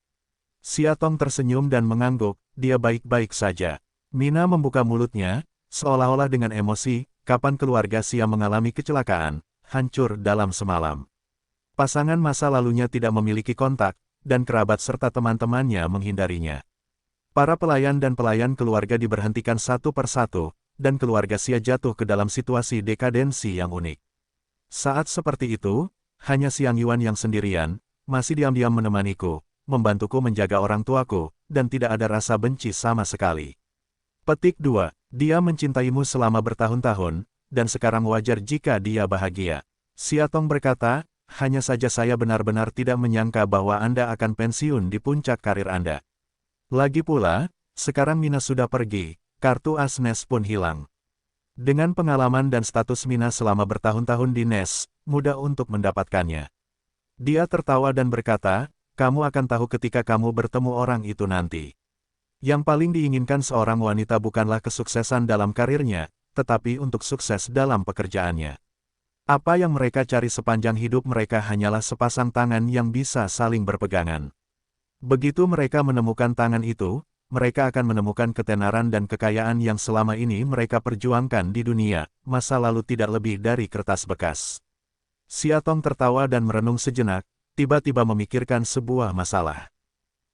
Siatong tersenyum dan mengangguk, dia baik-baik saja. Mina membuka mulutnya, seolah-olah dengan emosi, kapan keluarga Xia mengalami kecelakaan, hancur dalam semalam. Pasangan masa lalunya tidak memiliki kontak, dan kerabat serta teman-temannya menghindarinya. Para pelayan dan pelayan keluarga diberhentikan satu persatu, dan keluarga Xia jatuh ke dalam situasi dekadensi yang unik. Saat seperti itu, hanya Xiang Yuan yang sendirian, masih diam-diam menemaniku, membantuku menjaga orang tuaku, dan tidak ada rasa benci sama sekali. Petik 2. Dia mencintaimu selama bertahun-tahun, dan sekarang wajar jika dia bahagia. Siatong berkata, hanya saja saya benar-benar tidak menyangka bahwa Anda akan pensiun di puncak karir Anda. Lagi pula, sekarang Mina sudah pergi, kartu as Nes pun hilang. Dengan pengalaman dan status Mina selama bertahun-tahun di Nes, mudah untuk mendapatkannya. Dia tertawa dan berkata, kamu akan tahu ketika kamu bertemu orang itu nanti. Yang paling diinginkan seorang wanita bukanlah kesuksesan dalam karirnya, tetapi untuk sukses dalam pekerjaannya. Apa yang mereka cari sepanjang hidup mereka hanyalah sepasang tangan yang bisa saling berpegangan. Begitu mereka menemukan tangan itu, mereka akan menemukan ketenaran dan kekayaan yang selama ini mereka perjuangkan di dunia, masa lalu tidak lebih dari kertas bekas. Siatong tertawa dan merenung sejenak, tiba-tiba memikirkan sebuah masalah.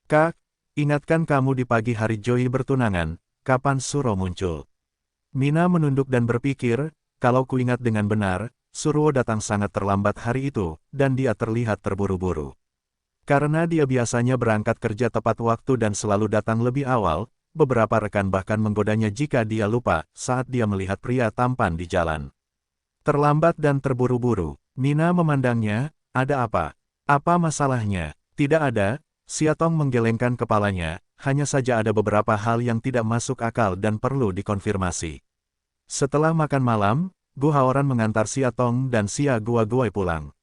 Kak, ingatkan kamu di pagi hari Joey bertunangan, kapan Suro muncul? Mina menunduk dan berpikir, kalau kuingat dengan benar, Suruo datang sangat terlambat hari itu, dan dia terlihat terburu-buru. Karena dia biasanya berangkat kerja tepat waktu dan selalu datang lebih awal, beberapa rekan bahkan menggodanya jika dia lupa saat dia melihat pria tampan di jalan. Terlambat dan terburu-buru. Nina memandangnya, ada apa? Apa masalahnya? Tidak ada, Siatong menggelengkan kepalanya, hanya saja ada beberapa hal yang tidak masuk akal dan perlu dikonfirmasi. Setelah makan malam, Gu Haoran mengantar Siatong dan Xia Guoguai pulang.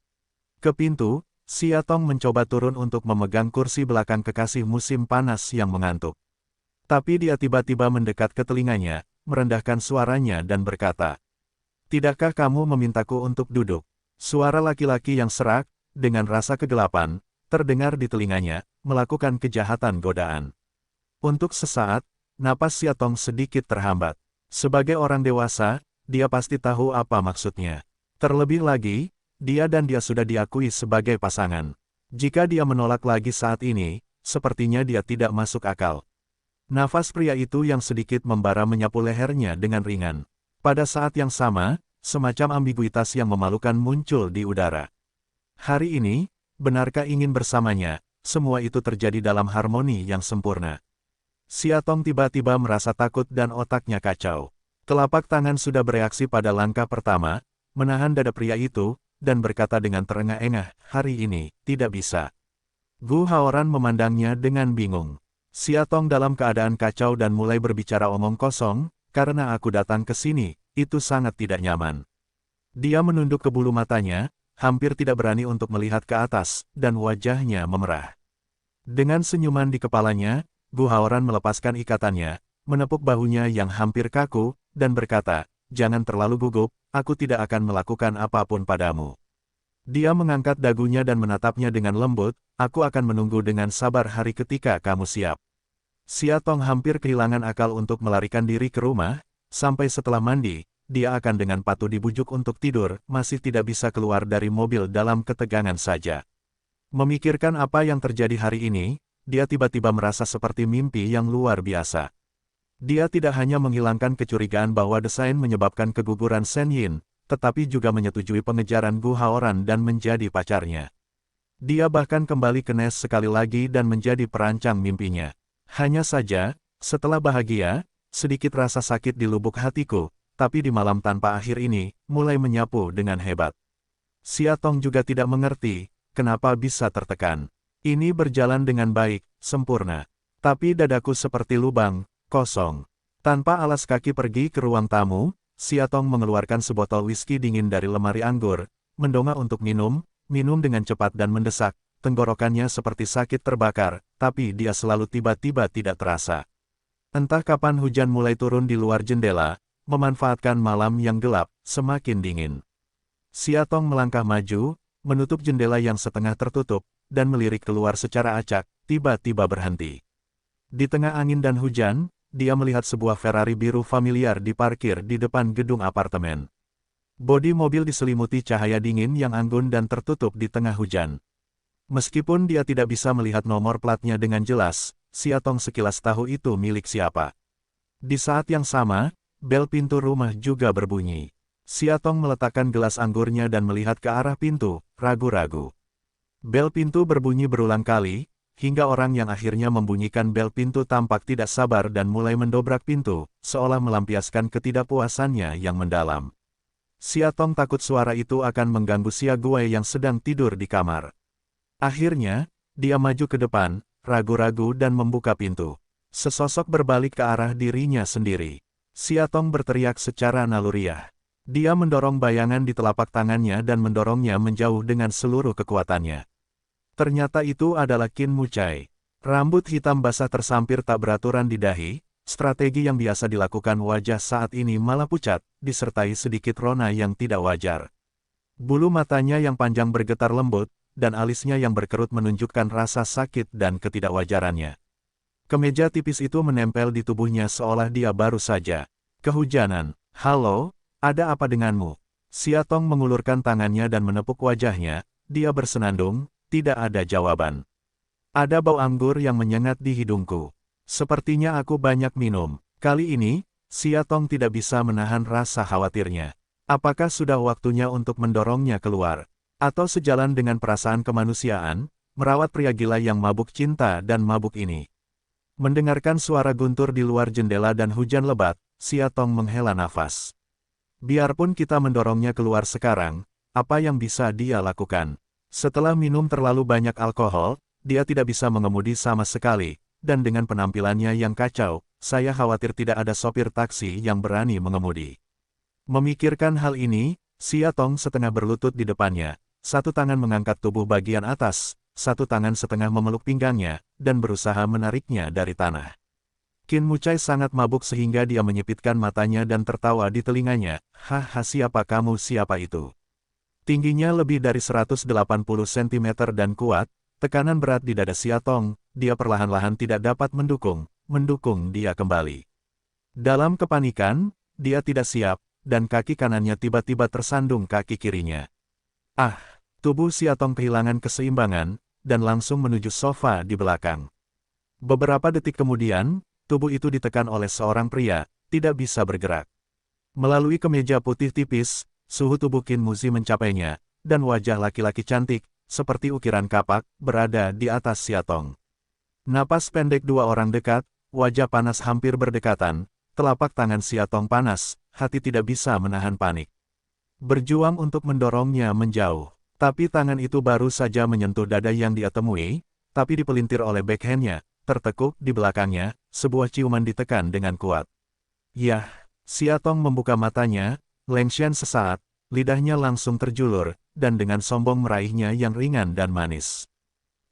Ke pintu, Siatong mencoba turun untuk memegang kursi belakang kekasih musim panas yang mengantuk. Tapi dia tiba-tiba mendekat ke telinganya, merendahkan suaranya dan berkata, "Tidakkah kamu memintaku untuk duduk?" Suara laki-laki yang serak, dengan rasa kegelapan, terdengar di telinganya, melakukan kejahatan godaan. Untuk sesaat, napas Siatong sedikit terhambat. Sebagai orang dewasa, dia pasti tahu apa maksudnya. Terlebih lagi, dia sudah diakui sebagai pasangan. Jika dia menolak lagi saat ini, sepertinya dia tidak masuk akal. Nafas pria itu yang sedikit membara menyapu lehernya dengan ringan. Pada saat yang sama, semacam ambiguitas yang memalukan muncul di udara. Hari ini, benarkah ingin bersamanya? Semua itu terjadi dalam harmoni yang sempurna. Siatong tiba-tiba merasa takut dan otaknya kacau. Telapak tangan sudah bereaksi pada langkah pertama, menahan dada pria itu, dan berkata dengan terengah-engah, "Hari ini, tidak bisa." Gu Haoran memandangnya dengan bingung. Siatong dalam keadaan kacau dan mulai berbicara omong kosong, "Karena aku datang ke sini, itu sangat tidak nyaman." Dia menunduk ke bulu matanya, hampir tidak berani untuk melihat ke atas, dan wajahnya memerah. Dengan senyuman di kepalanya, Gu Haoran melepaskan ikatannya, menepuk bahunya yang hampir kaku, dan berkata, "Jangan terlalu gugup, aku tidak akan melakukan apapun padamu." Dia mengangkat dagunya dan menatapnya dengan lembut, "Aku akan menunggu dengan sabar hari ketika kamu siap." Siatong hampir kehilangan akal untuk melarikan diri ke rumah, sampai setelah mandi, dia akan dengan patuh dibujuk untuk tidur, masih tidak bisa keluar dari mobil dalam ketegangan saja. Memikirkan apa yang terjadi hari ini, dia tiba-tiba merasa seperti mimpi yang luar biasa. Dia tidak hanya menghilangkan kecurigaan bahwa desain menyebabkan keguguran Shen Yin, tetapi juga menyetujui pengejaran Gu Haoran dan menjadi pacarnya. Dia bahkan kembali ke Nes sekali lagi dan menjadi perancang mimpinya. Hanya saja, setelah bahagia, sedikit rasa sakit di lubuk hatiku, tapi di malam tanpa akhir ini, mulai menyapu dengan hebat. Siatong juga tidak mengerti, kenapa bisa tertekan. Ini berjalan dengan baik, sempurna. Tapi dadaku seperti lubang, kosong. Tanpa alas kaki pergi ke ruang tamu, Siatong mengeluarkan sebotol whisky dingin dari lemari anggur, mendongak untuk minum dengan cepat dan mendesak, tenggorokannya seperti sakit terbakar, tapi dia selalu tiba-tiba tidak terasa. Entah kapan hujan mulai turun di luar jendela, memanfaatkan malam yang gelap, semakin dingin. Siatong melangkah maju, menutup jendela yang setengah tertutup, dan melirik keluar secara acak, tiba-tiba berhenti. Di tengah angin dan hujan, dia melihat sebuah Ferrari biru familiar diparkir di depan gedung apartemen. Bodi mobil diselimuti cahaya dingin yang anggun dan tertutup di tengah hujan. Meskipun dia tidak bisa melihat nomor platnya dengan jelas, Siatong sekilas tahu itu milik siapa. Di saat yang sama, bel pintu rumah juga berbunyi. Siatong meletakkan gelas anggurnya dan melihat ke arah pintu, ragu-ragu. Bel pintu berbunyi berulang kali, hingga orang yang akhirnya membunyikan bel pintu tampak tidak sabar dan mulai mendobrak pintu, seolah melampiaskan ketidakpuasannya yang mendalam. Siatong takut suara itu akan mengganggu Xia Guoguai yang sedang tidur di kamar. Akhirnya, dia maju ke depan, ragu-ragu dan membuka pintu. Sesosok berbalik ke arah dirinya sendiri. Siatong berteriak secara naluriah. Dia mendorong bayangan di telapak tangannya dan mendorongnya menjauh dengan seluruh kekuatannya. Ternyata itu adalah Qin Mucai. Rambut hitam basah tersampir tak beraturan di dahi, strategi yang biasa dilakukan wajah saat ini malah pucat, disertai sedikit rona yang tidak wajar. Bulu matanya yang panjang bergetar lembut, dan alisnya yang berkerut menunjukkan rasa sakit dan ketidakwajarannya. Kemeja tipis itu menempel di tubuhnya seolah dia baru saja kehujanan. "Halo, ada apa denganmu?" Siatong mengulurkan tangannya dan menepuk wajahnya, dia bersenandung, tidak ada jawaban. "Ada bau anggur yang menyengat di hidungku. Sepertinya aku banyak minum." Kali ini, Siatong tidak bisa menahan rasa khawatirnya. Apakah sudah waktunya untuk mendorongnya keluar? Atau sejalan dengan perasaan kemanusiaan, merawat pria gila yang mabuk cinta dan mabuk ini? Mendengarkan suara guntur di luar jendela dan hujan lebat, Siatong menghela nafas. Biarpun kita mendorongnya keluar sekarang, apa yang bisa dia lakukan? Setelah minum terlalu banyak alkohol, dia tidak bisa mengemudi sama sekali, dan dengan penampilannya yang kacau, saya khawatir tidak ada sopir taksi yang berani mengemudi. Memikirkan hal ini, Sia Tong setengah berlutut di depannya, satu tangan mengangkat tubuh bagian atas, satu tangan setengah memeluk pinggangnya, dan berusaha menariknya dari tanah. Qin Mucai sangat mabuk sehingga dia menyipitkan matanya dan tertawa di telinganya. Haha, siapa kamu, siapa itu? Tingginya lebih dari 180 cm dan kuat, tekanan berat di dada Sia Tong, dia perlahan-lahan tidak dapat mendukung dia kembali. Dalam kepanikan, dia tidak siap, dan kaki kanannya tiba-tiba tersandung kaki kirinya. Ah, tubuh Sia Tong kehilangan keseimbangan, dan langsung menuju sofa di belakang. Beberapa detik kemudian, tubuh itu ditekan oleh seorang pria, tidak bisa bergerak. Melalui kemeja putih tipis, suhu tubuh Qin Muzi mencapainya, dan wajah laki-laki cantik, seperti ukiran kapak, berada di atas Sia Tong. Napas pendek dua orang dekat, wajah panas hampir berdekatan, telapak tangan Sia Tong panas, hati tidak bisa menahan panik. Berjuang untuk mendorongnya menjauh, tapi tangan itu baru saja menyentuh dada yang dia temui, tapi dipelintir oleh backhandnya, tertekuk di belakangnya, sebuah ciuman ditekan dengan kuat. Yah, Sia Tong membuka matanya, lengsyan sesaat, lidahnya langsung terjulur, dan dengan sombong meraihnya yang ringan dan manis.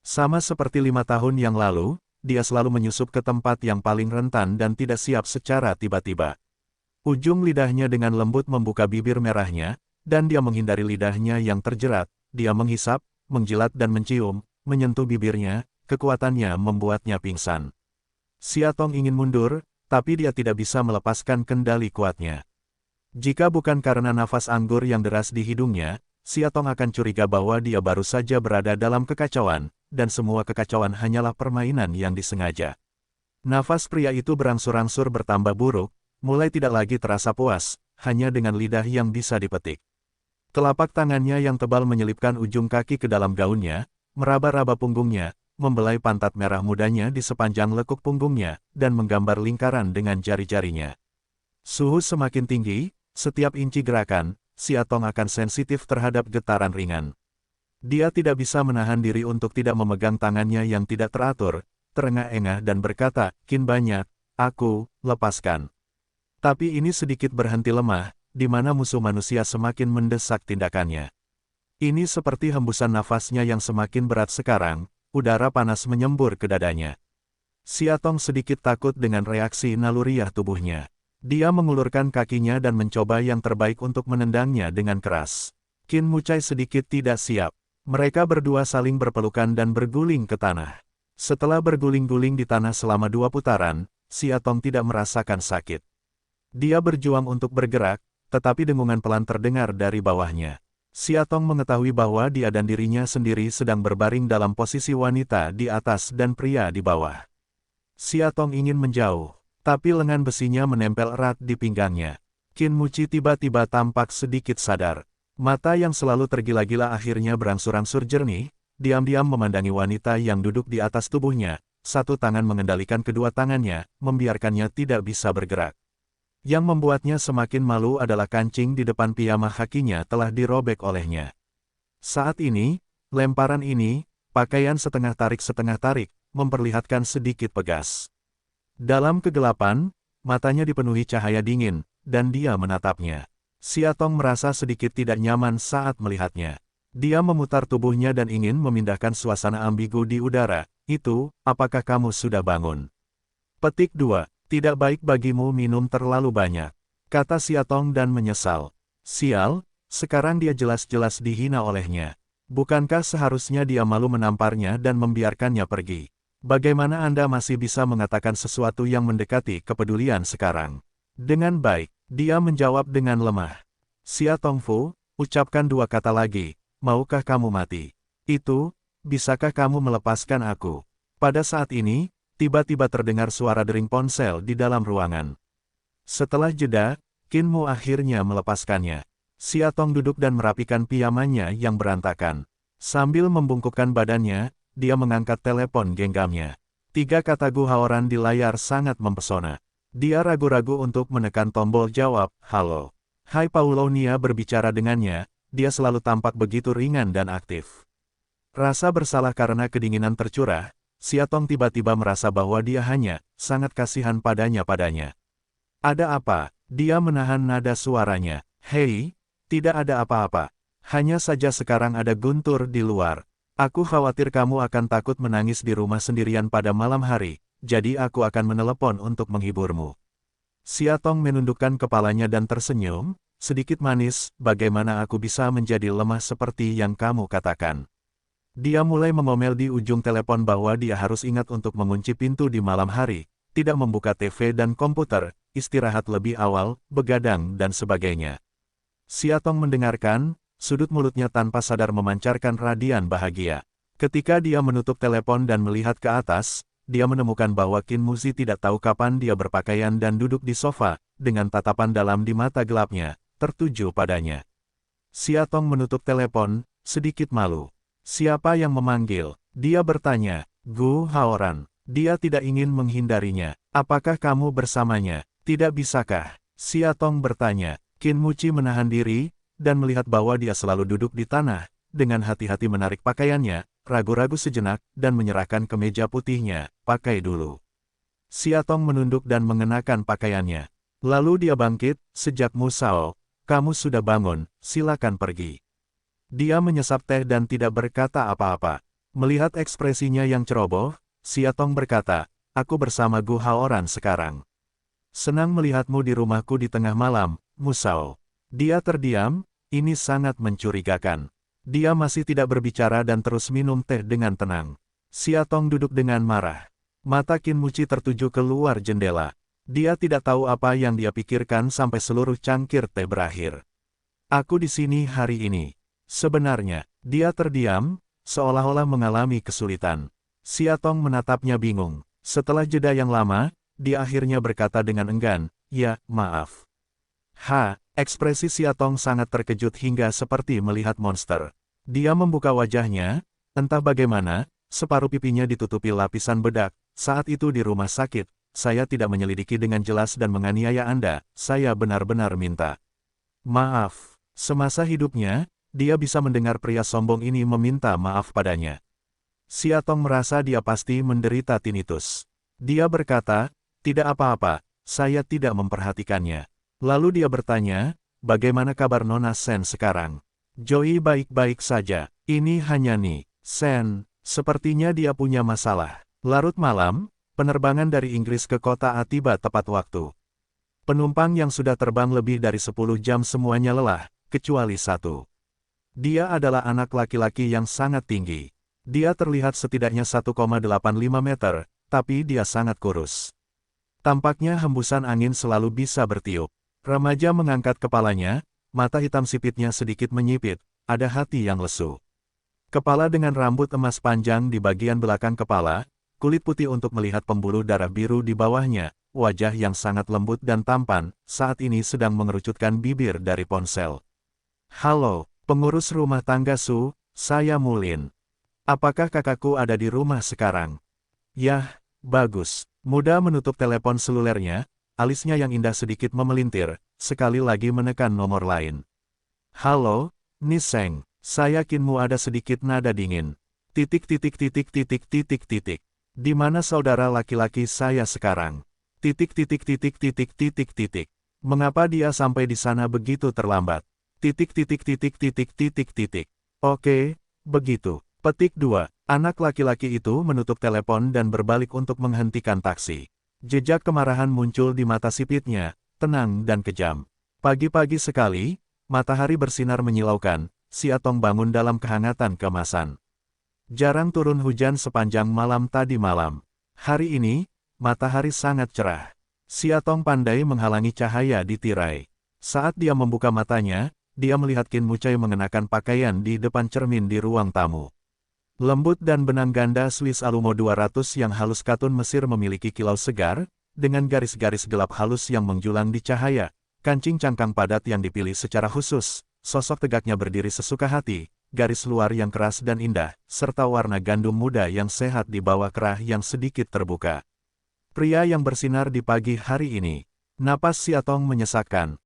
Sama seperti 5 tahun yang lalu, dia selalu menyusup ke tempat yang paling rentan dan tidak siap secara tiba-tiba. Ujung lidahnya dengan lembut membuka bibir merahnya, dan dia menghindari lidahnya yang terjerat, dia menghisap, menjilat dan mencium, menyentuh bibirnya, kekuatannya membuatnya pingsan. Sia Tong ingin mundur, tapi dia tidak bisa melepaskan kendali kuatnya. Jika bukan karena nafas anggur yang deras di hidungnya, Sia Tong akan curiga bahwa dia baru saja berada dalam kekacauan, dan semua kekacauan hanyalah permainan yang disengaja. Nafas pria itu berangsur-angsur bertambah buruk, mulai tidak lagi terasa puas, hanya dengan lidah yang bisa dipetik. Telapak tangannya yang tebal menyelipkan ujung kaki ke dalam gaunnya, meraba-raba punggungnya, membelai pantat merah mudanya di sepanjang lekuk punggungnya, dan menggambar lingkaran dengan jari-jarinya. Suhu semakin tinggi, setiap inci gerakan, Sia Tong akan sensitif terhadap getaran ringan. Dia tidak bisa menahan diri untuk tidak memegang tangannya yang tidak teratur, terengah-engah dan berkata, "Qin banyak, aku, lepaskan." Tapi ini sedikit berhenti lemah, di mana musuh manusia semakin mendesak tindakannya. Ini seperti hembusan nafasnya yang semakin berat sekarang, udara panas menyembur ke dadanya. Sia Tong sedikit takut dengan reaksi naluriah tubuhnya. Dia mengulurkan kakinya dan mencoba yang terbaik untuk menendangnya dengan keras. Qin Mucai sedikit tidak siap. Mereka berdua saling berpelukan dan berguling ke tanah. Setelah berguling-guling di tanah selama 2 putaran, Sia Tong tidak merasakan sakit. Dia berjuang untuk bergerak, tetapi dengungan pelan terdengar dari bawahnya. Sia Tong mengetahui bahwa dia dan dirinya sendiri sedang berbaring dalam posisi wanita di atas dan pria di bawah. Sia Tong ingin menjauh, tapi lengan besinya menempel erat di pinggangnya. Qin Muci tiba-tiba tampak sedikit sadar. Mata yang selalu tergila-gila akhirnya berangsur-angsur jernih, diam-diam memandangi wanita yang duduk di atas tubuhnya, satu tangan mengendalikan kedua tangannya, membiarkannya tidak bisa bergerak. Yang membuatnya semakin malu adalah kancing di depan piyama kakinya telah dirobek olehnya. Saat ini, lemparan ini, pakaian setengah tarik, memperlihatkan sedikit pegas. Dalam kegelapan, matanya dipenuhi cahaya dingin, dan dia menatapnya. Sia Tong merasa sedikit tidak nyaman saat melihatnya. Dia memutar tubuhnya dan ingin memindahkan suasana ambigu di udara. Itu, apakah kamu sudah bangun? Petik 2. Tidak baik bagimu minum terlalu banyak, kata Sia Tong dan menyesal. Sial, sekarang dia jelas-jelas dihina olehnya. Bukankah seharusnya dia malu menamparnya dan membiarkannya pergi? Bagaimana Anda masih bisa mengatakan sesuatu yang mendekati kepedulian sekarang? Dengan baik, dia menjawab dengan lemah. Sia Tong Fu, ucapkan 2 kata lagi, maukah kamu mati? Itu, bisakah kamu melepaskan aku? Pada saat ini, tiba-tiba terdengar suara dering ponsel di dalam ruangan. Setelah jeda, Qin Mu akhirnya melepaskannya. Sia Tong duduk dan merapikan piyamanya yang berantakan. Sambil membungkukkan badannya, dia mengangkat telepon genggamnya. 3 kata Gu Haoran di layar sangat mempesona. Dia ragu-ragu untuk menekan tombol jawab, "Halo." Hai Paulonia berbicara dengannya, dia selalu tampak begitu ringan dan aktif. Rasa bersalah karena kedinginan tercurah, Siatong tiba-tiba merasa bahwa dia hanya sangat kasihan padanya. Ada apa? Dia menahan nada suaranya. Hei, tidak ada apa-apa. Hanya saja sekarang ada guntur di luar. Aku khawatir kamu akan takut menangis di rumah sendirian pada malam hari, jadi aku akan menelepon untuk menghiburmu. Siatong menundukkan kepalanya dan tersenyum, sedikit manis, bagaimana aku bisa menjadi lemah seperti yang kamu katakan. Dia mulai mengomel di ujung telepon bahwa dia harus ingat untuk mengunci pintu di malam hari, tidak membuka TV dan komputer, istirahat lebih awal, begadang dan sebagainya. Siatong mendengarkan, sudut mulutnya tanpa sadar memancarkan radian bahagia. Ketika dia menutup telepon dan melihat ke atas, dia menemukan bahwa Qin Muzi tidak tahu kapan dia berpakaian dan duduk di sofa, dengan tatapan dalam di mata gelapnya, tertuju padanya. Siatong menutup telepon, sedikit malu. Siapa yang memanggil? Dia bertanya. Gu Haoran. Dia tidak ingin menghindarinya. Apakah kamu bersamanya? Tidak bisakah? Siatong bertanya. Qin Muzi menahan diri, dan melihat bahwa dia selalu duduk di tanah, dengan hati-hati menarik pakaiannya, ragu-ragu sejenak, dan menyerahkan kemeja putihnya, pakai dulu. Siatong menunduk dan mengenakan pakaiannya. Lalu dia bangkit, sejak Musao, kamu sudah bangun, silakan pergi. Dia menyesap teh dan tidak berkata apa-apa. Melihat ekspresinya yang ceroboh, Siatong berkata, aku bersama Gu Haoran sekarang. Senang melihatmu di rumahku di tengah malam, Musao. Dia terdiam, ini sangat mencurigakan. Dia masih tidak berbicara dan terus minum teh dengan tenang. Siatong duduk dengan marah. Mata Qin Muzi tertuju keluar jendela. Dia tidak tahu apa yang dia pikirkan sampai seluruh cangkir teh berakhir. Aku di sini hari ini. Sebenarnya, dia terdiam, seolah-olah mengalami kesulitan. Siatong menatapnya bingung. Setelah jeda yang lama, dia akhirnya berkata dengan enggan, ya, maaf. Ekspresi Siatong sangat terkejut hingga seperti melihat monster. Dia membuka wajahnya, entah bagaimana, separuh pipinya ditutupi lapisan bedak. Saat itu di rumah sakit, saya tidak menyelidiki dengan jelas dan menganiaya Anda, saya benar-benar minta maaf. Semasa hidupnya, dia bisa mendengar pria sombong ini meminta maaf padanya. Siatong merasa dia pasti menderita tinnitus. Dia berkata, tidak apa-apa, saya tidak memperhatikannya. Lalu dia bertanya, bagaimana kabar Nona Sen sekarang? Joey baik-baik saja, ini hanya nih, Sen, sepertinya dia punya masalah. Larut malam, penerbangan dari Inggris ke kota A tiba tepat waktu. Penumpang yang sudah terbang lebih dari 10 jam semuanya lelah, kecuali satu. Dia adalah anak laki-laki yang sangat tinggi. Dia terlihat setidaknya 1,85 meter, tapi dia sangat kurus. Tampaknya hembusan angin selalu bisa bertiup. Remaja mengangkat kepalanya, mata hitam sipitnya sedikit menyipit, ada hati yang lesu. Kepala dengan rambut emas panjang di bagian belakang kepala, kulit putih untuk melihat pembuluh darah biru di bawahnya, wajah yang sangat lembut dan tampan, saat ini sedang mengerucutkan bibir dari ponsel. Halo, pengurus rumah tangga Su, saya Mulin. Apakah kakakku ada di rumah sekarang? Yah, bagus. Muda menutup telepon selulernya, alisnya yang indah sedikit memelintir, sekali lagi menekan nomor lain. Halo, Niseng, saya yakinmu ada sedikit nada dingin. Titik. Di mana saudara laki-laki saya sekarang? Titik. Mengapa dia sampai di sana begitu terlambat? Titik. Oke, begitu. Petik 2. Anak laki-laki itu menutup telepon dan berbalik untuk menghentikan taksi. Jejak kemarahan muncul di mata sipitnya, tenang dan kejam. Pagi-pagi sekali, matahari bersinar menyilaukan, Siatong bangun dalam kehangatan kemasan. Jarang turun hujan sepanjang malam tadi malam. Hari ini, matahari sangat cerah. Siatong pandai menghalangi cahaya di tirai. Saat dia membuka matanya, dia melihat Qin Muzi mengenakan pakaian di depan cermin di ruang tamu. Lembut dan benang ganda Swiss Alumo 200 yang halus katun Mesir memiliki kilau segar, dengan garis-garis gelap halus yang menjulang di cahaya, kancing cangkang padat yang dipilih secara khusus, sosok tegaknya berdiri sesuka hati, garis luar yang keras dan indah, serta warna gandum muda yang sehat di bawah kerah yang sedikit terbuka. Pria yang bersinar di pagi hari ini. Napas Siatong menyesakkan,